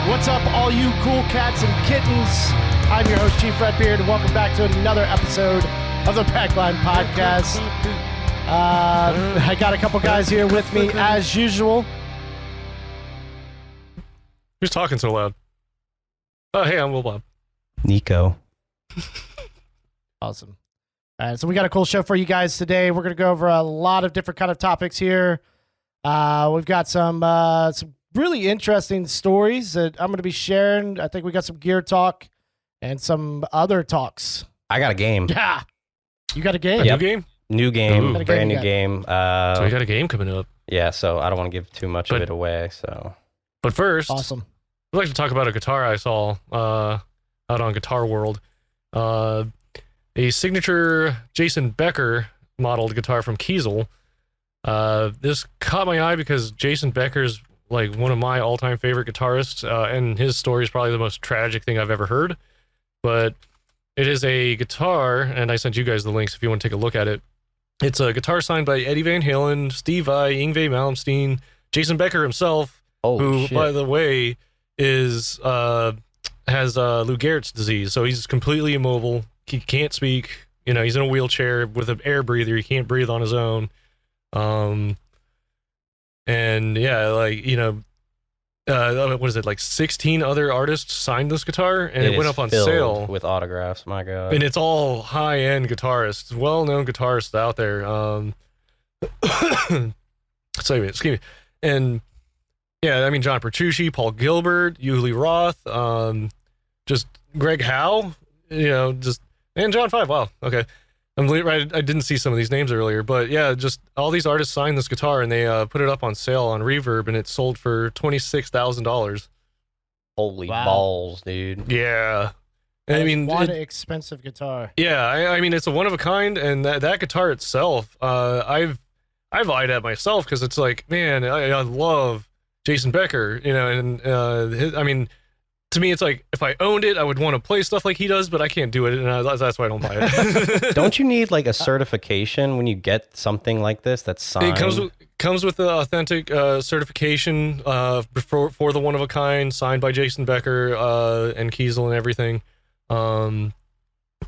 What's up, all you cool cats and kittens? I'm your host, Chief Redbeard, and welcome back to another episode of the Backline Podcast. I got a couple guys here with me, as usual. Who's talking so loud? Oh, hey, I'm Will Bob. Nico. Awesome. All right, so we got a cool show for you guys today. We're going to go over a lot of different kind of topics here. We've got some really interesting stories that I'm going to be sharing. I think we got some gear talk and some other talks. I got a game. Yeah. You got a game? New game? New game. Ooh. Brand new game. So we got a game coming up. Yeah, so I don't want to give too much of it away. So, But first, awesome. I'd like to talk about a guitar I saw out on Guitar World. A signature Jason Becker modeled guitar from Kiesel. This caught my eye because Jason Becker's like one of my all-time favorite guitarists, and his story is probably the most tragic thing I've ever heard. But it is a guitar, and I sent you guys the links if you want to take a look at it. It's a guitar signed by Eddie Van Halen, Steve Vai, Yngwie Malmsteen, Jason Becker himself, who, by the way, has Lou Gehrig's disease, so he's completely immobile. He can't speak. You know, he's in a wheelchair with an air breather. He can't breathe on his own. And yeah, like, you know, what is it, like 16 other artists signed this guitar, and it went up on sale with autographs. My God. And it's all high-end guitarists, well-known guitarists out there. Excuse me. And yeah, I mean, John Petrucci, Paul Gilbert, Uli Roth, just Greg Howe, you know, and John Five. Wow. Okay. I didn't see some of these names earlier, but yeah, just all these artists signed this guitar, and they put it up on sale on Reverb, and it sold for $26,000. Holy balls, dude! Yeah, I mean, what an expensive guitar. Yeah, I mean, it's a one of a kind, and that guitar itself, I've eyed at myself because it's like, man, I love Jason Becker, you know, and I mean. To me, it's like, if I owned it, I would want to play stuff like he does, but I can't do it, and that's why I don't buy it. Don't you need, like, a certification when you get something like this that's signed? It comes with the authentic certification for the one-of-a-kind, signed by Jason Becker and Kiesel and everything.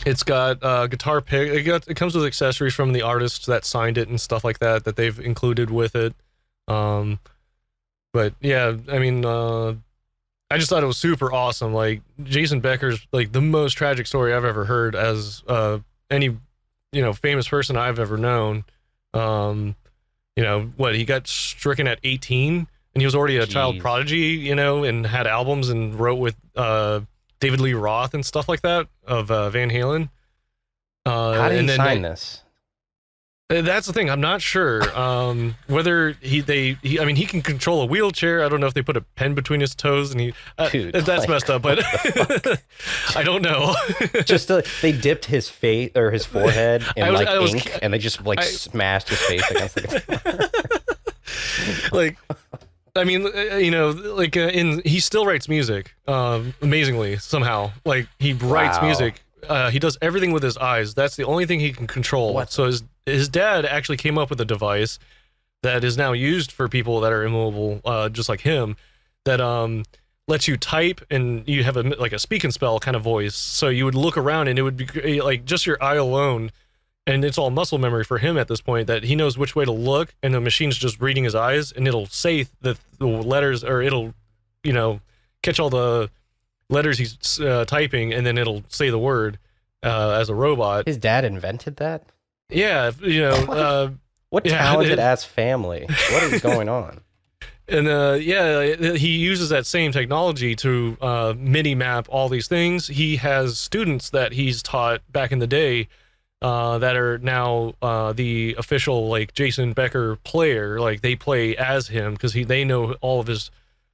It's got guitar pick. It comes with accessories from the artists that signed it and stuff like that they've included with it. But, yeah, I mean... I just thought it was super awesome. Like, Jason Becker's like the most tragic story I've ever heard as any, you know, famous person I've ever known. You know, he got stricken at 18, and he was already a child prodigy, you know, and had albums and wrote with David Lee Roth and stuff like that of Van Halen. How did he sign this? That's the thing. I'm not sure whether he can control a wheelchair. I don't know if they put a pen between his toes and Dude, that's messed up, but I don't know. Just they dipped his face or his forehead in ink, and they just smashed his face against the guitar. Like, I mean, you know, like he still writes music amazingly somehow. Like, he writes music. He does everything with his eyes. That's the only thing he can control. What? So his dad actually came up with a device that is now used for people that are immobile, just like him, that lets you type, and you have a speak and spell kind of voice. So you would look around, and it would be like just your eye alone, and it's all muscle memory for him at this point, that he knows which way to look, and the machine's just reading his eyes, and it'll say the letters, or it'll, you know, catch all the letters he's typing, and then it'll say the word as a robot. His dad invented that? Yeah, you know. What talented ass family? What is going on? And he uses that same technology to mini map all these things. He has students that he's taught back in the day that are now the official, like, Jason Becker player. Like, they play as him because they know all of his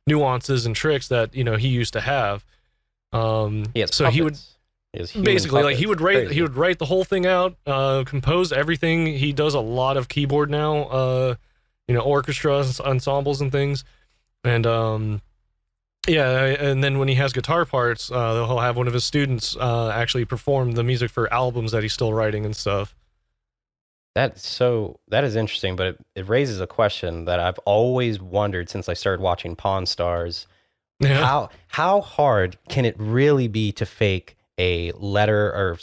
nuances and tricks that, you know, he used to have. He has so puppets. he would. Basically, like he would write the whole thing out, compose everything. He does a lot of keyboard now, orchestras, ensembles, and things. And and then when he has guitar parts, he'll have one of his students actually perform the music for albums that he's still writing and stuff. That is interesting, but it raises a question that I've always wondered since I started watching Pawn Stars. Yeah. How hard can it really be to fake a letter or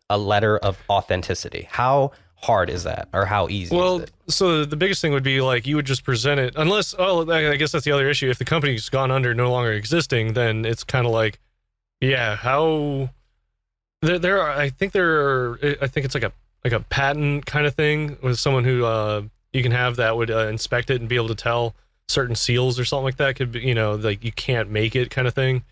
a letter of authenticity? How hard is that, or how easy is it? So the biggest thing would be like you would just present it, unless I guess that's the other issue. If the company's gone under, no longer existing, then it's kind of like, how there are. I think it's like a patent kind of thing with someone who you can have that would inspect it and be able to tell certain seals or something like that. Could be, like you can't make it kind of thing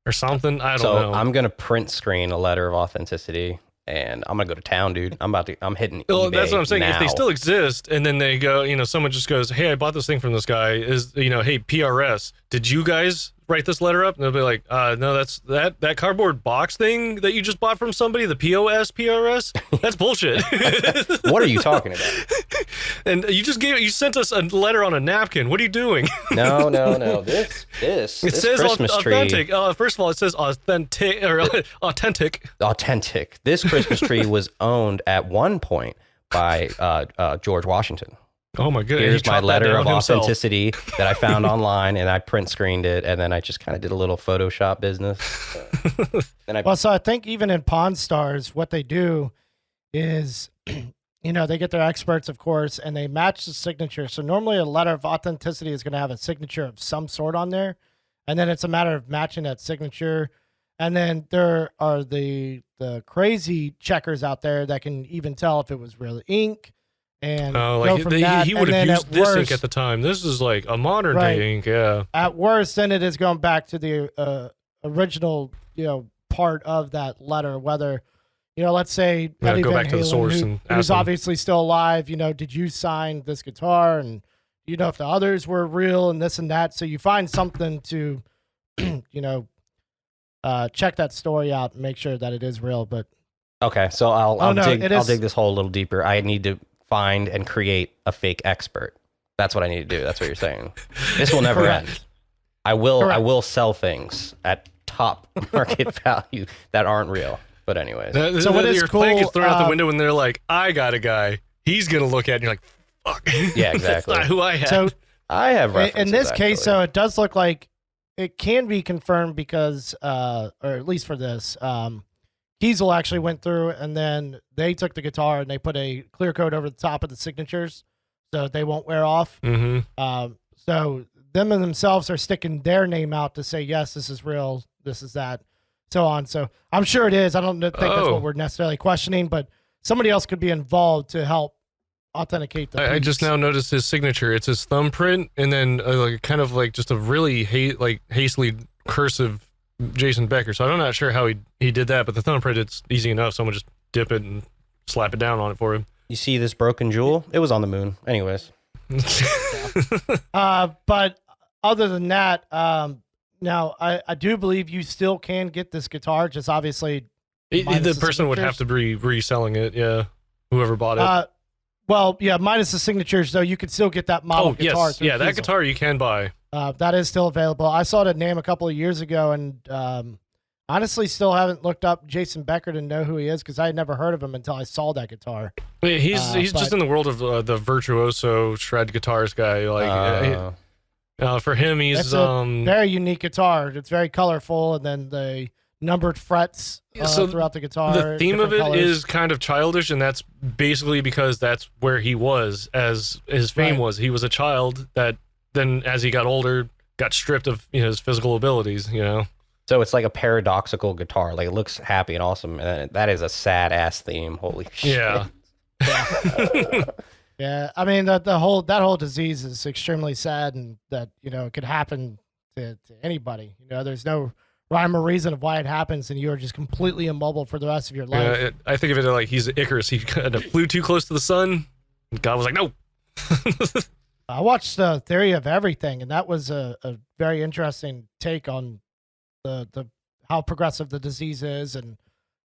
or something. I don't know. I'm gonna print screen a letter of authenticity, and I'm gonna go to town, dude. I'm hitting eBay that's what I'm saying. now. If they still exist, and then they go, someone just goes, "Hey, I bought this thing from this guy. Hey, PRS, did you guys write this letter up?" And they'll be like, "No, that's that cardboard box thing that you just bought from somebody. The PRS. That's bullshit." What are you talking about? And you sent us a letter on a napkin. What are you doing? No. This says Christmas authentic. tree. First of all, it says authentic or authentic. Authentic. This Christmas tree was owned at one point by George Washington. Oh my goodness! Here's my letter of authenticity that I found online, and I print screened it, and then I just kind of did a little Photoshop business. So I think even in Pawn Stars, what they do is, they get their experts, of course, and they match the signature. So normally a letter of authenticity is going to have a signature of some sort on there, and then it's a matter of matching that signature. And then there are the crazy checkers out there that can even tell if it was real ink. And he would have used this ink at the time. This is like a modern day ink, yeah. At worst, then it is going back to the original, part of that letter. Whether, let's say Eddie go Van back to the Halen, source who's obviously still alive. Did you sign this guitar? And if the others were real and this and that. So you find something to, check that story out and make sure that it is real. But okay, so I'll dig this hole a little deeper. I need to find and create a fake expert. That's what I need to do. That's what you're saying. This will never end. I will sell things at top market value that aren't real. But anyways, so what is your plan gets thrown out the window when they're like, "I got a guy. He's gonna look at it," and you're like, "Fuck." Yeah, exactly. That's not who I have. So I have references. In this case, so it does look like it can be confirmed because, or at least for this, Kiesel actually went through and then they took the guitar and they put a clear coat over the top of the signatures so they won't wear off. Mm-hmm. So them and themselves are sticking their name out to say, yes, this is real, this is that, so on. So I'm sure it is. I don't think that's what we're necessarily questioning, but somebody else could be involved to help authenticate the piece. I just now noticed his signature. It's his thumbprint and then kind of like just a really hastily cursive Jason Becker. So I'm not sure how he did that, but the thumbprint, it's easy enough. Someone just dip it and slap it down on it for him. You see this broken jewel? It was on the moon. Anyways. But other than that, now I do believe you still can get this guitar, just obviously the person would have to be reselling it. Yeah. Whoever bought it. Well, yeah, minus the signatures, though, you could still get that model guitar. Yes. Yeah, that guitar you can buy. That is still available. I saw it at NAMM a couple of years ago, and honestly still haven't looked up Jason Becker to know who he is because I had never heard of him until I saw that guitar. He's just in the world of the virtuoso shred guitars guy. For him, he's a very unique guitar. It's very colorful, and then the numbered frets throughout the guitar. The theme of it is kind of childish, and that's basically because that's where he was as his fame was. He was a child that then, as he got older, got stripped of his physical abilities. So it's like a paradoxical guitar. Like it looks happy and awesome, and that is a sad ass theme. Holy shit! Yeah. Yeah, I mean that whole disease is extremely sad, and that it could happen to anybody. There's no rhyme or reason of why it happens, and you're just completely immobile for the rest of your life. Yeah, I think of it like he's Icarus. He kind of flew too close to the sun. And God was like, no. I watched the Theory of Everything, and that was a very interesting take on the how progressive the disease is and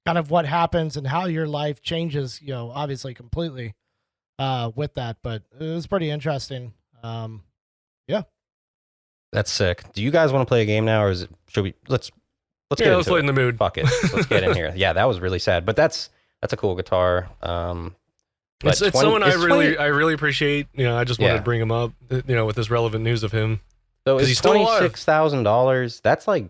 kind of what happens and how your life changes, obviously completely with that. But it was pretty interesting. Yeah. That's sick. Do you guys want to play a game now, or should we? Let's get let's into play in the mood. Fuck it. Let's get in here. Yeah, that was really sad, but that's a cool guitar. It's someone I really appreciate. I just wanted to bring him up. With this relevant news of him. So is $26,000? That's like,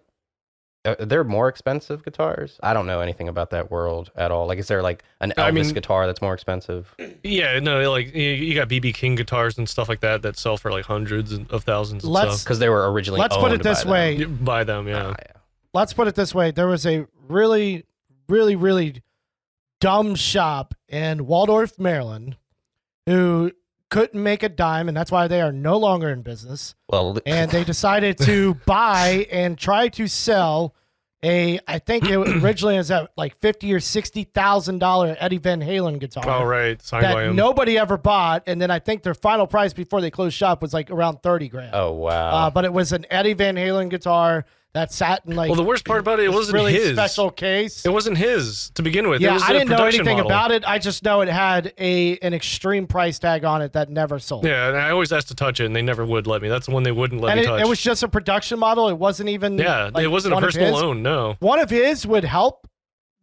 they're more expensive guitars. I don't know anything about that world at all. Like, is there like an Elvis guitar that's more expensive? Yeah, no, like you got BB King guitars and stuff like that sell for like hundreds of thousands of stuff. Because they were originally Let's put it this way. By them, yeah. Let's put it this way. There was a really, really, really dumb shop in Waldorf, Maryland, who couldn't make a dime, and that's why they are no longer in business. Well, and they decided to buy and try to sell I think it originally was at like $50,000 or $60,000 Eddie Van Halen guitar. Oh, right. Signed by that him. nobody ever bought. And then I think their final price before they closed shop was like around $30,000. Oh, wow. But it was an Eddie Van Halen guitar that sat in like. Well, the worst part about it wasn't really his special case. It wasn't his to begin with. Yeah, it was I didn't know anything model. about it. I just know it had an extreme price tag on it that never sold. Yeah, and I always asked to touch it, and they never would let me. That's the one they wouldn't let me touch. It was just a production model. It wasn't even. Yeah, it wasn't a personal own. No, one of his would help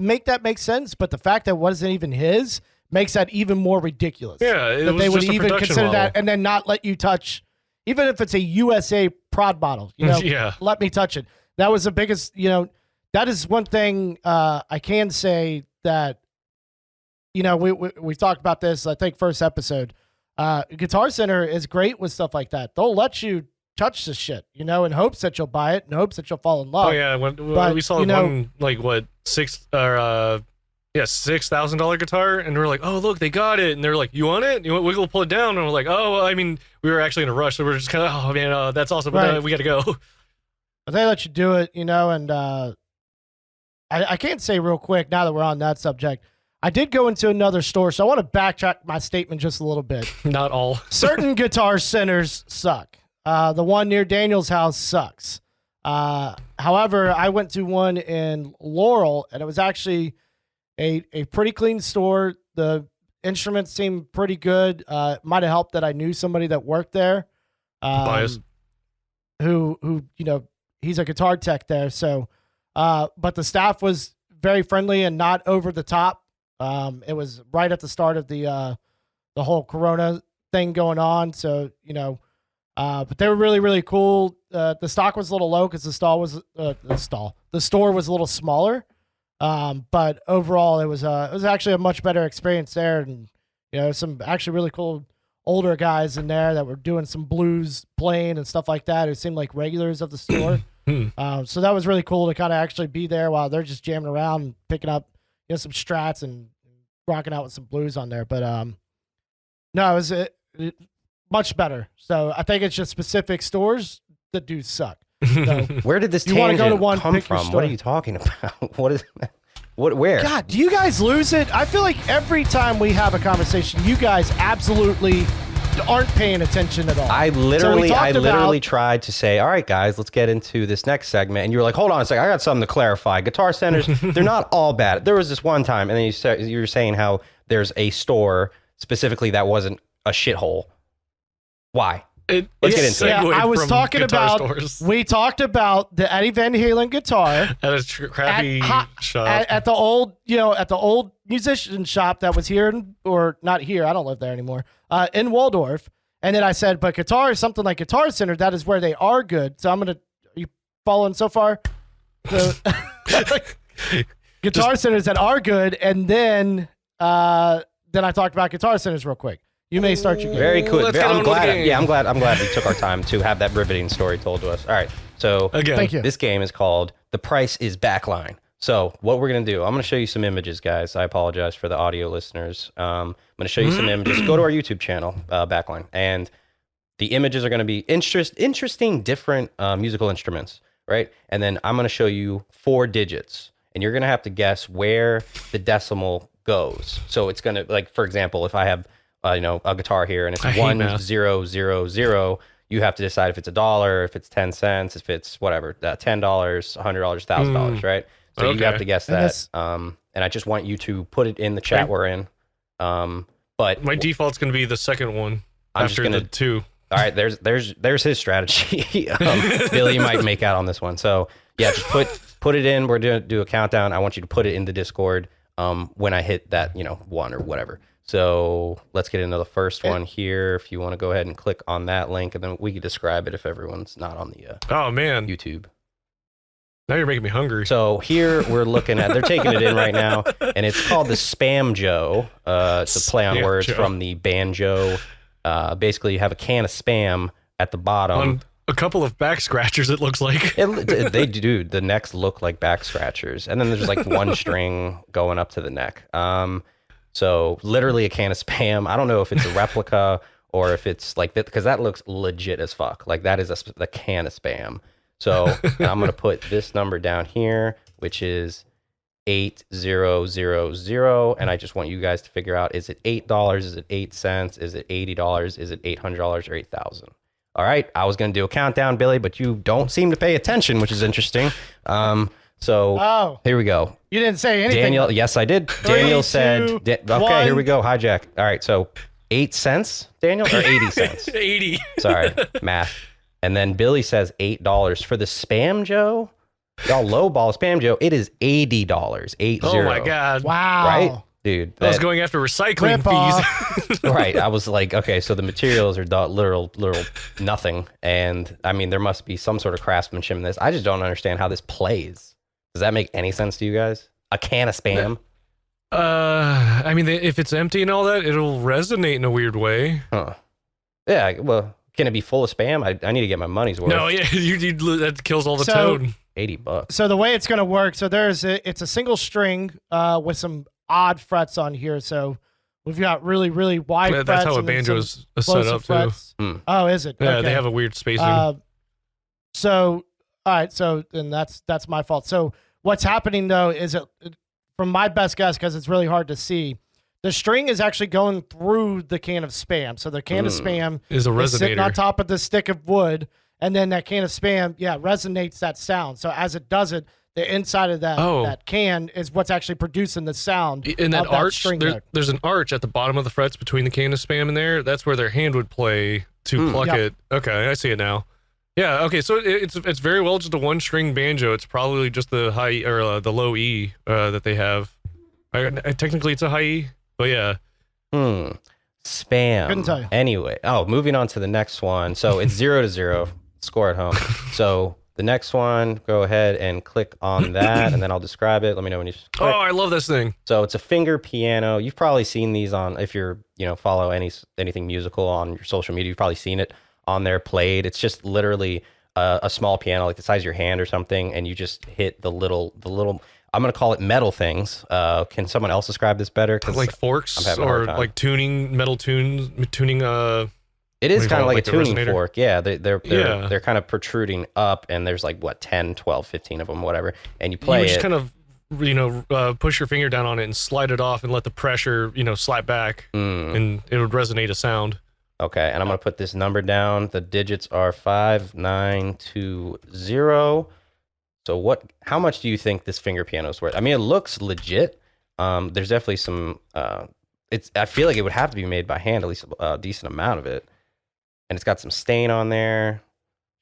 make that make sense, but the fact that it wasn't even his makes that even more ridiculous. Yeah, that they would even consider that and then not let you touch, even if it's a USA prod model. Yeah. Let me touch it. That was the biggest. That is one thing I can say that. We talked about this. I think first episode. Guitar Center is great with stuff like that. They'll let you touch this shit, in hopes that you'll buy it, in hopes that you'll fall in love. Oh yeah, when we saw one like what $6,000 guitar, and we're like, oh look, they got it, and they're like, you want it? You want Wiggle pull it down? And we're like, oh, well, I mean, we were actually in a rush, so we're just kind of, oh man, that's awesome, but we got to go. But they let you do it, and I can't say real quick now that we're on that subject. I did go into another store, so I want to backtrack my statement just a little bit. Not all. Certain Guitar Centers suck. The one near Daniel's house sucks. However, I went to one in Laurel, and it was actually a pretty clean store. The instruments seemed pretty good. It might have helped that I knew somebody that worked there. Bias. Who he's a guitar tech there. So, but the staff was very friendly and not over the top. It was right at the start of the whole Corona thing going on. So, but they were really, really cool. The stock was a little low because the store was a little smaller. But overall it was actually a much better experience there. And, some actually really cool older guys in there that were doing some blues playing and stuff like that. It seemed like regulars of the store. So that was really cool to kind of actually be there while they're just jamming around and picking up, some strats and rocking out with some blues on there. But no, it was much better. So I think it's just specific stores that do suck. So where did this tangent come from? What are you talking about? Where? God, do you guys lose it? I feel like every time we have a conversation, you guys absolutely aren't paying attention at all. I literally tried to say, all right, guys, let's get into this next segment. And you were like, hold on a second. I got something to clarify. Guitar Centers, they're not all bad. There was this one time, and then you were saying how there's a store specifically that wasn't a shithole. Why? Let's get into it. I was talking about, we talked about the Eddie Van Halen guitar at a crappy shop. At the old, at the old musician shop that was here, or not here, I don't live there anymore, in Waldorf. And then I said, but guitar is something like Guitar Center, that is where they are good. So are you following so far? Guitar Centers that are good. And then I talked about Guitar Centers real quick. You may start your game. Very cool. I'm glad we took our time to have that riveting story told to us. All right. So again, this game is called The Price is Backline. So what we're going to do, I'm going to show you some images, guys. I apologize for the audio listeners. I'm going to show you some images. Go to our YouTube channel, Backline. And the images are going to be interesting, different musical instruments, right? And then I'm going to show you 4 digits. And you're going to have to guess where the decimal goes. So it's going to, like, for example, if I have a guitar here and it's 1000, you have to decide if it's $1, if it's 10 cents, if it's whatever, $10, $100, $1,000, right? So you have to guess that. And I just want you to put it in the chat we're in. But my default's going to be the second one after the 2. All right, there's his strategy. Billy might make out on this one. So yeah, just put it in. We're going to do a countdown. I want you to put it in the Discord when I hit that 1 or whatever. So let's get into the first one here. If you want to go ahead and click on that link, and then we can describe it if everyone's not on the oh man YouTube. Now you're making me hungry. So here we're looking at, they're taking it in right now, and it's called the Spam Joe. It's a play on words from the banjo. Basically, you have a can of Spam at the bottom. On a couple of back scratchers, it looks like. They do. The necks look like back scratchers. And then there's like one string going up to the neck. So literally a can of Spam. I don't know if it's a replica or if it's like that, because that looks legit as fuck. Like that is a can of Spam. So I'm going to put this number down here, which is 8000. And I just want you guys to figure out, is it $8? Is it 8 cents? Is it $80? Is it $800 or 8,000? All right. I was going to do a countdown, Billy, but you don't seem to pay attention, which is interesting. So here we go. You didn't say anything. Daniel, yes, I did. 3, Daniel 2, said, okay, 1. here we go. Hijack. All right. So 8 cents, Daniel, or 80 cents? 80. Sorry, math. And then Billy says $8 for the Spam Joe. Y'all lowball Spam Joe. It is $80. 80. Oh my God. Wow. Right? Dude. I was going after recycling fees. Right. I was like, okay, so the materials are literal nothing. And I mean, there must be some sort of craftsmanship in this. I just don't understand how this plays. Does that make any sense to you guys? A can of Spam? I mean, if it's empty and all that, it'll resonate in a weird way. Huh. Yeah, well, can it be full of Spam? I need to get my money's worth. No, yeah, that kills all the tone. $80. So the way it's going to work, so it's a single string with some odd frets on here. So we've got really, really wide frets. That's how a banjo is set up too. Oh, is it? Yeah, okay. they have a weird spacing. So, all right. So then that's my fault. So what's happening though is from my best guess, because it's really hard to see, the string is actually going through the can of Spam. So the can of Spam is a resonator sitting on top of the stick of wood, and then that can of Spam, resonates that sound. So as it does it, the inside of that can is what's actually producing the sound. In that arch, there's an arch at the bottom of the frets between the can of Spam in there. That's where their hand would play to pluck it. Okay, I see it now. Yeah. Okay. So it's very well just a one string banjo. It's probably just the high or the low E that they have. Technically, it's a high E, but yeah. Spam. Couldn't tell you. Anyway, moving on to the next one. So it's 0-0. Score at home. So the next one, go ahead and click on that, and then I'll describe it. Let me know when you. Oh, I love this thing. So it's a finger piano. You've probably seen these on, if you're follow anything musical on your social media. You've probably seen it on there played. It's just literally a small piano, like the size of your hand or something, and you just hit the little. I'm gonna call it metal things. Can someone else describe this better? Like forks or like metal tuning. It is kind of like a tuning fork. Yeah, they're kind of protruding up, and there's like 10, 12, 15 of them, whatever. And you play just kind of push your finger down on it and slide it off and let the pressure slap back, and it would resonate a sound. Okay, and I'm gonna put this number down. The digits are 5920. So how much do you think this finger piano is worth? I mean, it looks legit. There's definitely some. I feel like it would have to be made by hand, at least a decent amount of it. And it's got some stain on there.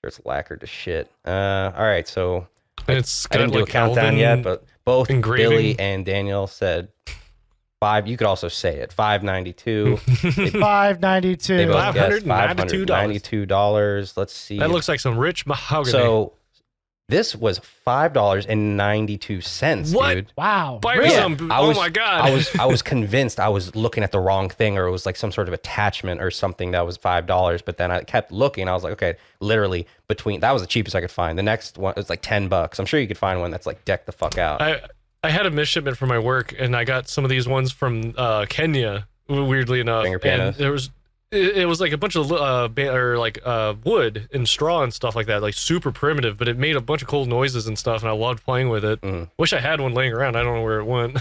Sure, it's lacquered to shit. All right, so I didn't do a countdown yet, but both Billy and Daniel said 5. You could also say it. $592. $592. They both guessed $592. $592. Let's see. That looks like some rich mahogany. So this was $5.92, what? Dude. Wow. Oh my God. I was convinced I was looking at the wrong thing, or it was like some sort of attachment or something that was $5. But then I kept looking. I was like, okay, literally that was the cheapest I could find. The next one was like $10. I'm sure you could find one that's like decked the fuck out. I had a misshipment for my work, and I got some of these ones from Kenya, weirdly enough. Finger pianos. And it was like a bunch of wood and straw and stuff like that, like super primitive, but it made a bunch of cool noises and stuff, and I loved playing with it. Wish I had one laying around. I don't know where it went.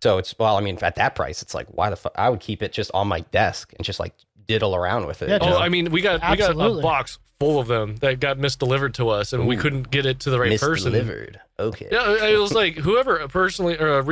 So at that price, it's like, why the fuck? I would keep it just on my desk and just like diddle around with it. Yeah, you know? I mean, we got a Absolutely. box full of them that got misdelivered to us, and we couldn't get it to the right person. Misdelivered. Okay. Yeah, it was like whoever personally or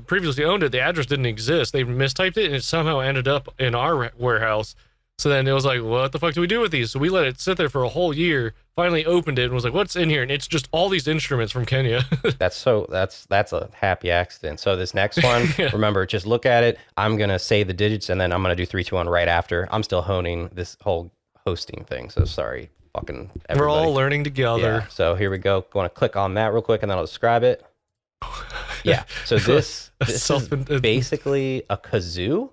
previously owned it, the address didn't exist. They mistyped it, and it somehow ended up in our warehouse. So then it was like, what the fuck do we do with these? So we let it sit there for a whole year. Finally opened it and was like, what's in here? And it's just all these instruments from Kenya. That's a happy accident. So this next one, remember, just look at it. I'm gonna say the digits, and then I'm gonna do 3, 2, 1 right after. I'm still honing this whole hosting thing, so sorry, fucking everybody. We're all learning together. Yeah. So here we go. Going to click on that real quick, and then I'll describe it. Yeah. So this is basically a kazoo,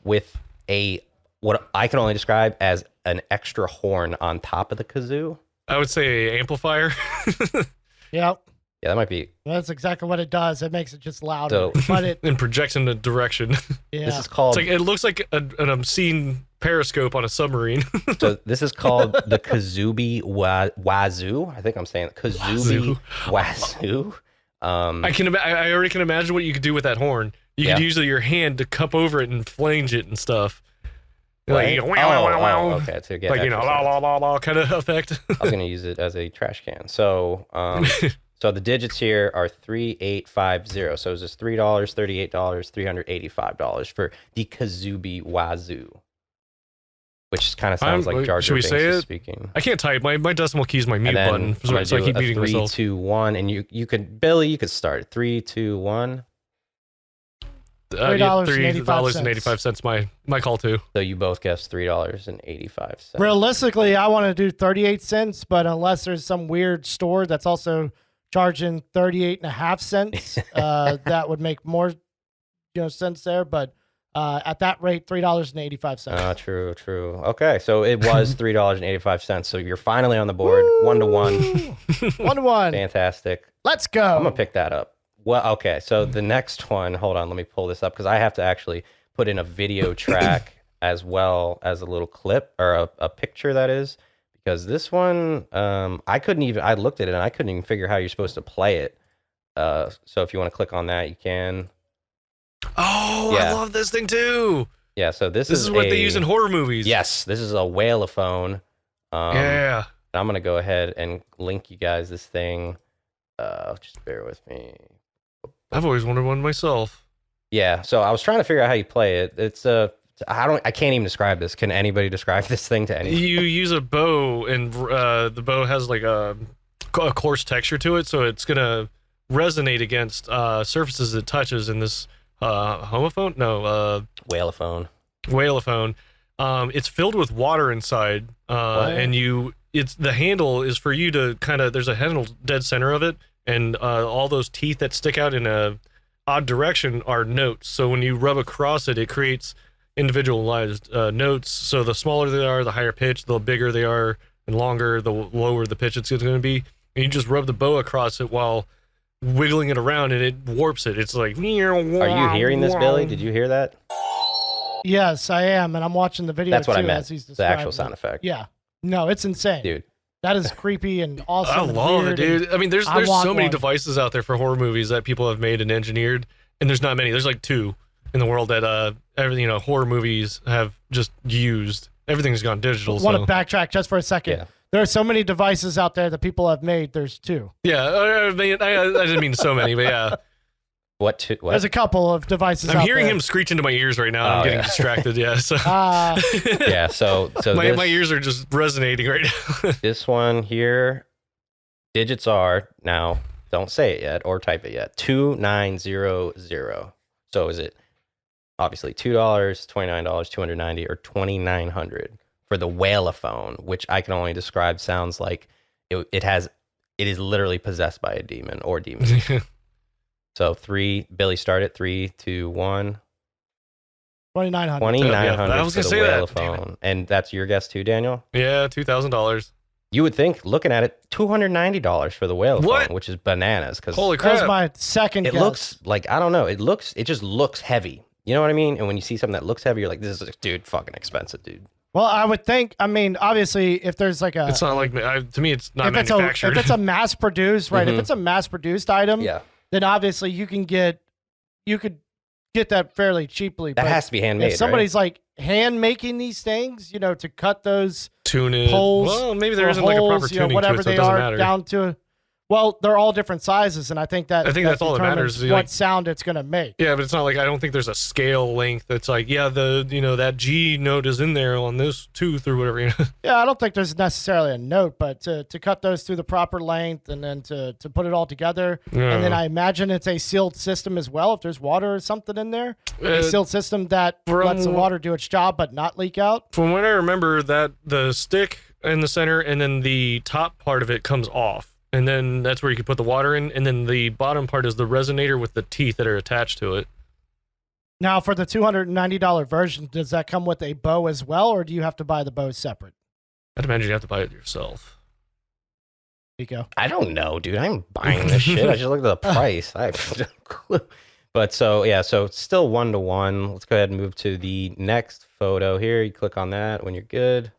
with what I can only describe as an extra horn on top of the kazoo. I would say amplifier. Yep. Yeah, that might be. That's exactly what it does. It makes it just louder. But it, and projects in a direction. yeah. This is called. It looks like an obscene periscope on a submarine. So this is called the Kazubi Wazoo. I think I'm saying Kazubi Wazoo. I already can imagine what you could do with that horn. You could use your hand to cup over it and flange it and stuff. Like, okay, to get like la la la la kind of effect. I was gonna use it as a trash can. So, so the digits here are 3850. So it's just $3, $38, $385 for the Kazubi Wazoo, which kind of sounds like Jar Jar Binks is speaking. I can't type. My decimal key is my mute button, so I keep beating myself. 3, 2, 1, and you could Billy, you could start 3, 2, 1. $3.85. My call too. So you both guessed $3.85. Realistically, I want to do 38 cents, but unless there's some weird store that's also charging 38.5 cents, that would make more sense there. But at that rate, $3.85. True. Okay, so it was $3.85. So you're finally on the board. Woo! 1-1. 1-1. Fantastic. Let's go. I'm gonna pick that up. Well, okay, so the next one, hold on, let me pull this up because I have to actually put in a video track as well as a little clip or a picture, that is, because this one, I looked at it and I couldn't even figure how you're supposed to play it. So if you want to click on that, you can. Oh, yeah. I love this thing too. Yeah, so this is what they use in horror movies. Yes, this is a whale-a-phone. Yeah. I'm going to go ahead and link you guys this thing. Just bear with me. I've always wanted one myself. Yeah, so I was trying to figure out how you play it. It's I can't even describe this. Can anybody describe this thing to anybody? You use a bow, and the bow has like a coarse texture to it, so it's gonna resonate against surfaces it touches. In this homophone, no, whale-a-phone. Whale-a-phone. It's filled with water inside, and the handle is for you to there's a handle dead center of it. And all those teeth that stick out in a odd direction are notes. So when you rub across it, it creates individualized notes. So the smaller they are, the higher pitch, the bigger they are, and longer, the lower the pitch it's going to be. And you just rub the bow across it while wiggling it around, and it warps it. It's like. Are you hearing this, Billy? Did you hear that? Yes, I am, and I'm watching the video. That's what too, I meant. as he's the actual sound effect. Yeah. No, it's insane, dude. That is creepy and awesome. I love it, dude. I mean, there's so many devices out there for horror movies that people have made and engineered, and there's not many. There's like 2 in the world that everything horror movies have just used. Everything's gone digital. I want to backtrack just for a second. Yeah. There are so many devices out there that people have made. There's 2. Yeah, I didn't mean so many, but yeah. What? There's a couple of devices. I'm hearing him screech into my ears right now. I'm getting distracted. Yeah. So. Yeah. So my ears are just resonating right now. This one here, digits are now. Don't say it yet or type it yet. 2900. So is it obviously $2, $29, $290, or $2,900 for the whale-a-phone, which I can only describe sounds like it is literally possessed by a demon or demons. So Billy, start at 3, 2, 1. 2,900. 2,900 I was for gonna the say whale-a-phone. And that's your guess too, Daniel? Yeah, $2,000. You would think, looking at it, $290 for the whale-a-phone, which is bananas. Holy crap. That's my second guess. It looks like, I don't know, it just looks heavy. You know what I mean? And when you see something that looks heavy, you're like, this is, dude, fucking expensive, dude. Well, I would think, obviously, if there's like a... It's not like, to me, it's not manufactured. If it's a mass-produced, right? If it's a mass-produced item, yeah. then obviously you could get that fairly cheaply. That but has to be handmade. if somebody's like hand making these things, to cut those Tune it. poles, Well, maybe there or isn't like a proper holes, tuning whatever to it, so it they doesn't are, matter. down to. Well, they're all different sizes, and I think that's all that matters. What Like, sound it's going to make. Yeah, but it's not like I don't think there's a scale length that's like, yeah, that G note is in there on this tooth or whatever. Yeah, I don't think there's necessarily a note, but to cut those to the proper length and then to put it all together. Yeah. And then I imagine it's a sealed system as well. If there's water or something in there, a sealed system that lets the water do its job but not leak out. From what I remember, that the stick in the center and then the top part of it comes off. And then that's where you can put the water in. And then the bottom part is the resonator with the teeth that are attached to it. Now, for the $290 version, does that come with a bow as well, or do you have to buy the bow separate? I'd imagine you have to buy it yourself. Nico? I don't know, dude. I'm buying this shit. I just looked at the price. I have no clue. But so it's still 1-to-1. Let's go ahead and move to the next photo here. You click on that when you're good.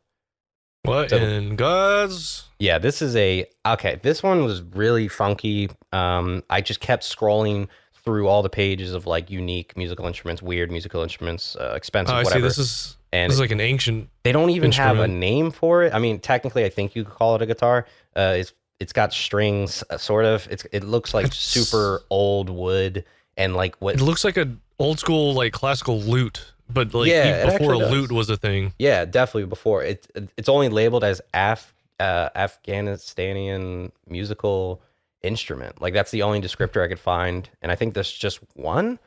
What in God's? Yeah, this one was really funky. I just kept scrolling through all the pages of like unique musical instruments, weird musical instruments, expensive, whatever. I see. This is like an ancient. They don't even have a instrument. name for it. I mean, technically, I think you could call it a guitar. It's got strings, sort of. It looks like super old wood and like what. It looks like an old school like classical lute, but like Yeah, even before a actually does. lute was a thing. Yeah, definitely before. It's only labeled as Afghanistanian musical instrument. Like that's the only descriptor I could find, and I think there's just one.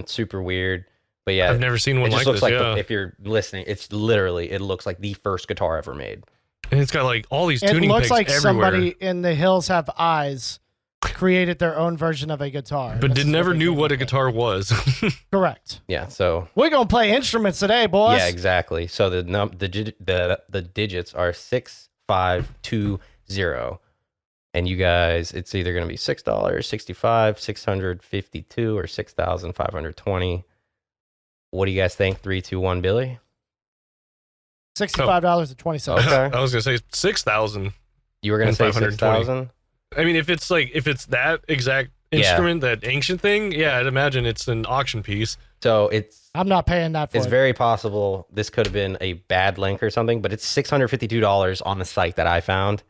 Super weird, but yeah, I've never seen one it just like looks this. like Yeah, if you're listening, it looks like the first guitar ever made. and it's got like all these It tuning looks pegs like everywhere. somebody in the Hills Have Eyes created their own version of a guitar. But This is never they knew came what a up with. guitar was. Correct. Yeah. So We're going to play instruments today, boys. yeah, exactly. So the digits are 6520, and you guys, it's either going to be $6, 65, 652, or 6,520. What do you guys think? 3, 2, 1, Billy. $65.20. Okay. I was gonna say 6,000. You were going to say 520. 6,000. I mean, if it's that exact instrument, that ancient thing, yeah, I'd imagine it's an auction piece. So I'm not paying that for it's it. very possible this could have been a bad link or something, but it's $652 on the site that I found.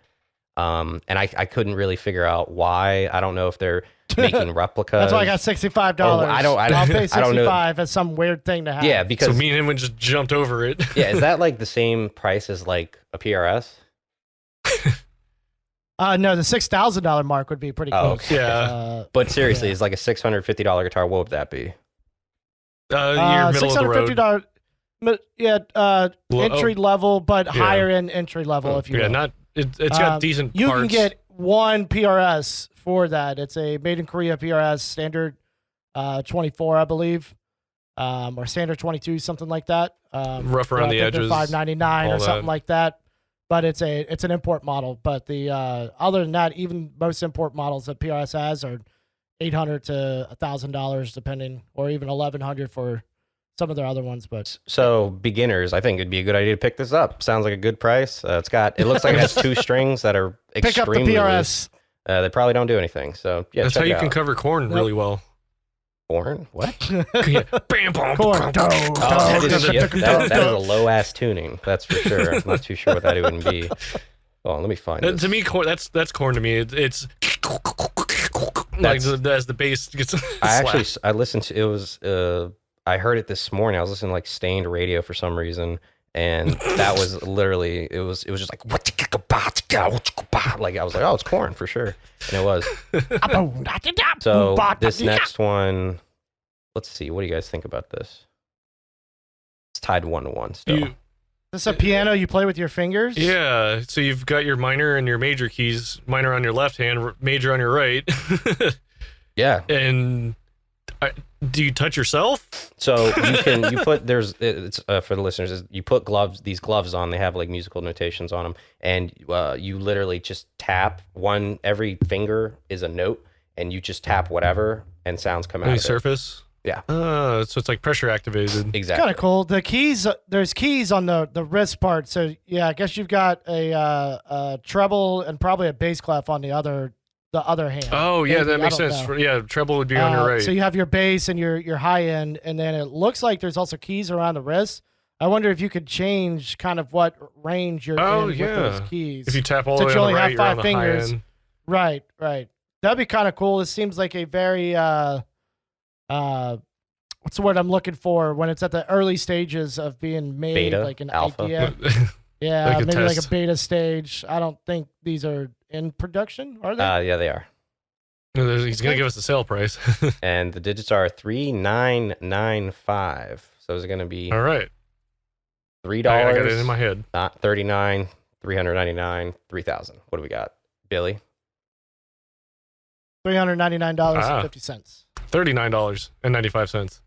And I couldn't really figure out why. I don't know if they're making replicas. That's why I got $65. Oh, I don't- I'll pay I don't know. $65 as some weird thing to have. Yeah, So because me and him would just jumped over it. yeah, is that like the same price as like a PRS? No, the $6,000 mark would be pretty Oh, close. okay. Yeah. But seriously, Yeah. it's like a $650 guitar. What would that be? You're middle of the road. $650. Yeah, entry level, but Yeah. higher end entry level, if you Yeah, will. not it's got decent You parts. can get one PRS for that. It's a made in Korea PRS standard 24, I believe, or standard 22, something like that. Rough around the edges, $599 or all something that. like that. But it's an import model. But the other than that, even most import models that PRS has are $800 to $1,000 depending, or even $1,100 for some of their other ones. But So beginners, I think it'd be a good idea to pick this up. Sounds like a good price. It looks like it has 2 strings that are pick up the extremely loose. PRS. They probably don't do anything. So yeah, That's check how it you out. can cover corn really well. Corn? What? Yeah. Bam, bam, Corn. bam. Oh, that is a low ass tuning. That's for sure. I'm not too sure what that would even be. Oh, let me find this. To me, corn. That's corn to me. It's like That's- as the bass gets. I listened to it was I heard it this morning. I was listening to like Stained Radio for some reason, and that was literally it was just like like I was like, oh, it's corn for sure, and it was. So this next one, let's see. What do you guys think about this? It's tied 1-to-1 still. Is this a piano you play with your fingers? Yeah. So you've got your minor and your major keys. Minor on your left hand, major on your right. Yeah. And do you touch yourself? So you put it's for the listeners is you put these gloves on. They have like musical notations on them, and you literally just tap every finger is a note, and you just tap whatever, and sounds come out. Any of it. surface? Yeah. So it's like pressure activated. Exactly. Kind of cool. The keys, there's keys on the wrist part. So yeah, I guess you've got a treble and probably a bass clef on the the other hand. Oh yeah, Maybe, that makes I don't sense. know. Yeah, treble would be on your right. So you have your bass and your high end, and then it looks like there's also keys around the wrist. I wonder if you could change kind of what range you're in with those keys. If you tap all the Since way you on the only right, have you're on 5 the fingers. high end. Right. That'd be kind of cool. This seems like a very what's the word I'm looking for when it's at the early stages of being made, Beta, like an alpha. idea. Yeah, Like a maybe like a test. beta stage. I don't think these are in production, are they? Yeah, they are. He's gonna give us the sale price. And the digits are 3995. So is it going to be All right. $3? I got it in my head. Not 39, 399, 3000. What do we got? Billy? $399.50. $39.95.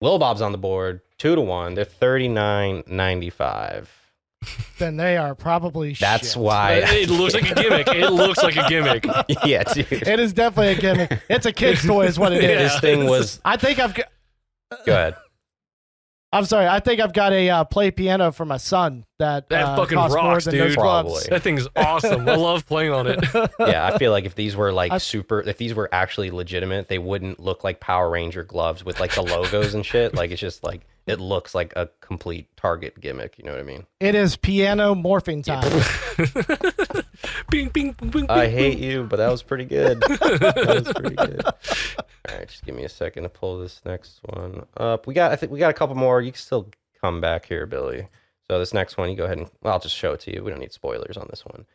Lil Bob's on the board. 2-1. They're $39.95. Then they are probably That's shit. why. It looks like a gimmick. It looks like a gimmick. Yeah, dude. It is definitely a gimmick. It's a kid's toy, is what it is. Yeah. This thing was. I think I've got. Go ahead. I'm sorry. I think I've got a play piano for my son that fucking costs more rocks, than dude. those gloves. Probably. That thing's awesome. I love playing on it. Yeah, I feel like if these were like if these were actually legitimate, they wouldn't look like Power Ranger gloves with like the logos and shit. Like it's just like it looks like a complete Target gimmick. You know what I mean? It is piano morphing time. Bing, bing, bing, bing, I bing, hate bing. you, but that was pretty good. That was pretty good. All right, just give me a second to pull this next one up. I think we got a couple more. You can still come back here, Billy. So this next one, you go ahead and I'll just show it to you. We don't need spoilers on this one.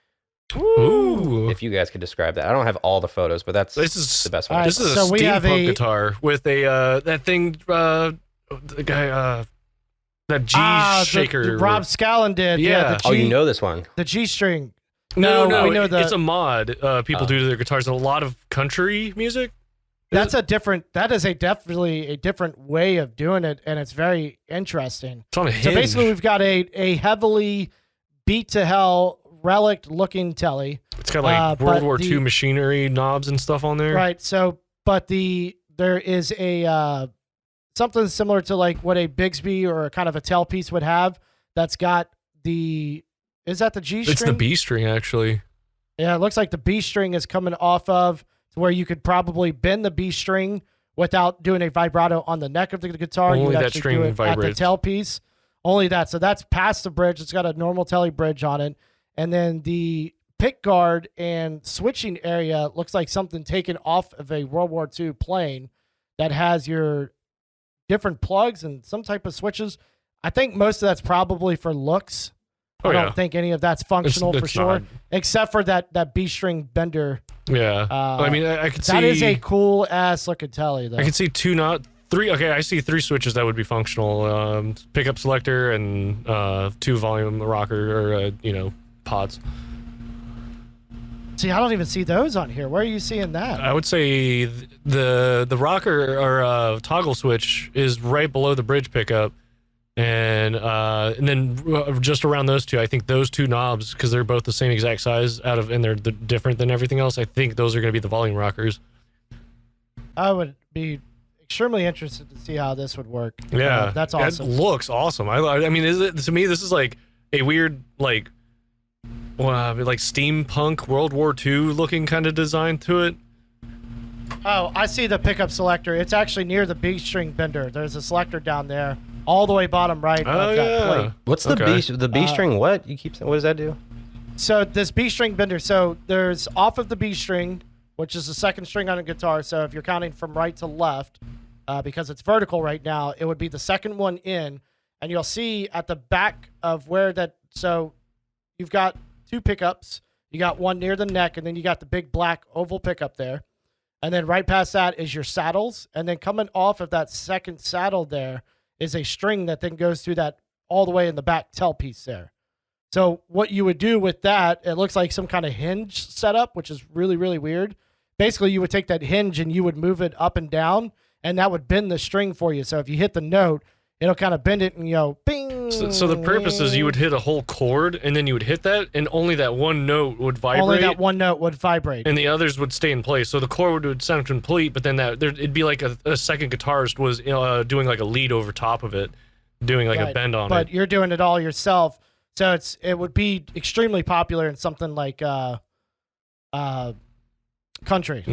Ooh. If you guys could describe that. I don't have all the photos, but that's This is the best All one. right, This is a so we have steampunk a- guitar with a that thing the guy that G shaker. The Rob Scallon did. Yeah. The G, Oh, you know this one. the G string. No, we know it's a mod people Oh. do to their guitars. A lot of country music. That is definitely a different way of doing it, and it's very interesting. It's on a So hinge. basically, we've got a heavily beat to hell relic looking telly. It's got like but World War the- II machinery knobs and stuff on there. Right. So, but there is a something similar to like what a Bigsby or a kind of a tailpiece would have. That's got is that the G string? It's the B string actually. Yeah, it looks like the B string is coming off of to where you could probably bend the B string without doing a vibrato on the neck of the guitar. Only you would that actually string do it vibrates. at the tailpiece. Only that. So that's past the bridge. It's got a normal telly bridge on it, and then the pick guard and switching area looks like something taken off of a World War II plane that has your different plugs and some type of switches. I think most of that's probably for looks. Oh I yeah. don't think any of that's functional for it's sure, not. except for that B string bender. Yeah. I mean, I could see That is a cool ass looking telly, though. I can see three. Okay, I see 3 switches that would be functional: pickup selector and 2 volume rocker or pods. See, I don't even see those on here. Where are you seeing that? I would say the rocker or toggle switch is right below the bridge pickup, and then just around those two, I think those 2 knobs, because they're both the same exact size and they're different than everything else. I think those are going to be the volume rockers. I would be extremely interested to see how this would work. Yeah, that's awesome. It looks awesome. I mean, to me, this is like a weird like steampunk World War II looking kind of design to it. Oh, I see the pickup selector. It's actually near the B string bender. There's a selector down there, all the way bottom right Oh of that plate. yeah. What's the Okay. B string? What you keep saying? What does that do? So this B string bender, so there's off of the B string, which is the second string on a guitar. So if you're counting from right to left, because it's vertical right now, it would be the second one in, and you'll see at the back of where that. So you've got 2 pickups. You got one near the neck, and then you got the big black oval pickup there, and then right past that is your saddles, and then coming off of that second saddle there is a string that then goes through that all the way in the back tailpiece there. So what you would do with that, it looks like some kind of hinge setup, which is really, really weird. Basically, you would take that hinge and you would move it up and down, and that would bend the string for you. So if you hit the note, it'll kind of bend it and bing. So the purpose is you would hit a whole chord and then you would hit that, and only that one note would vibrate. Only that one note would vibrate. And the others would stay in place. So the chord would sound complete, but then it'd be like a second guitarist was doing like a lead over top of it, doing like a Right. bend on But it. you're doing it all yourself. So it would be extremely popular in something like country,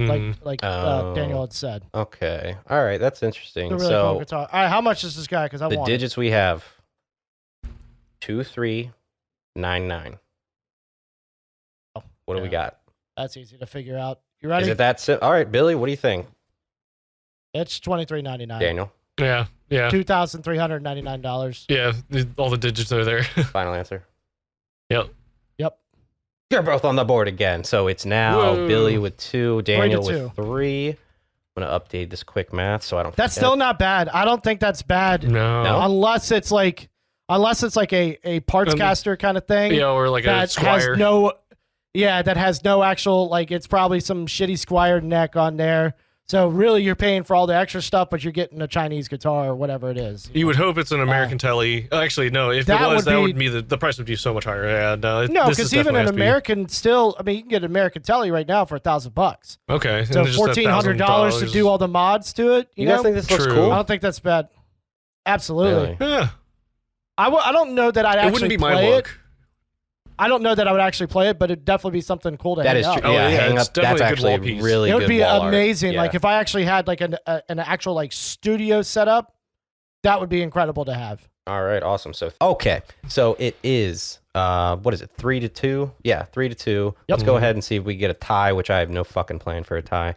like Daniel had said. Okay. All right. That's interesting. It's a really cool guitar. All right, how much is this guy? Because I the want digits we have 2399. What do we got? That's easy to figure out. You ready? Is it that all right, Billy? What do you think? It's $23.99. Daniel. Yeah. $2,399. Yeah. All the digits are there. Final answer. Yep. You're both on the board again. So it's now Billy with 2, Daniel with 3. I'm gonna update this quick math so I don't. That's still not bad. I don't think that's bad. No. Unless it's like a parts caster kind of thing. Yeah, or like a Squire. That has no actual, like, it's probably some shitty Squire neck on there. So really, you're paying for all the extra stuff, but you're getting a Chinese guitar or whatever it is. You would hope it's an American telly. Actually, no. If it was, the price would be so much higher. Yeah, no, because even an American still, I mean, you can get an American telly right now for $1,000. Okay, so $1,400 to do all the mods to it. You guys think this looks cool? I don't think that's bad. Absolutely. Really? Yeah. I don't know that I'd actually it wouldn't be play my look. it. I don't know that I would actually play it, but it'd definitely be something cool to hang is up. true. Yeah, hang it's up. That's actually a really good. It would be wall amazing. Art. Yeah. Like if I actually had like an actual like studio setup, that would be incredible to have. All right, awesome. So so it is what is it? 3-2. Yeah, 3-2. Yep. Let's go ahead and see if we get a tie, which I have no fucking plan for a tie.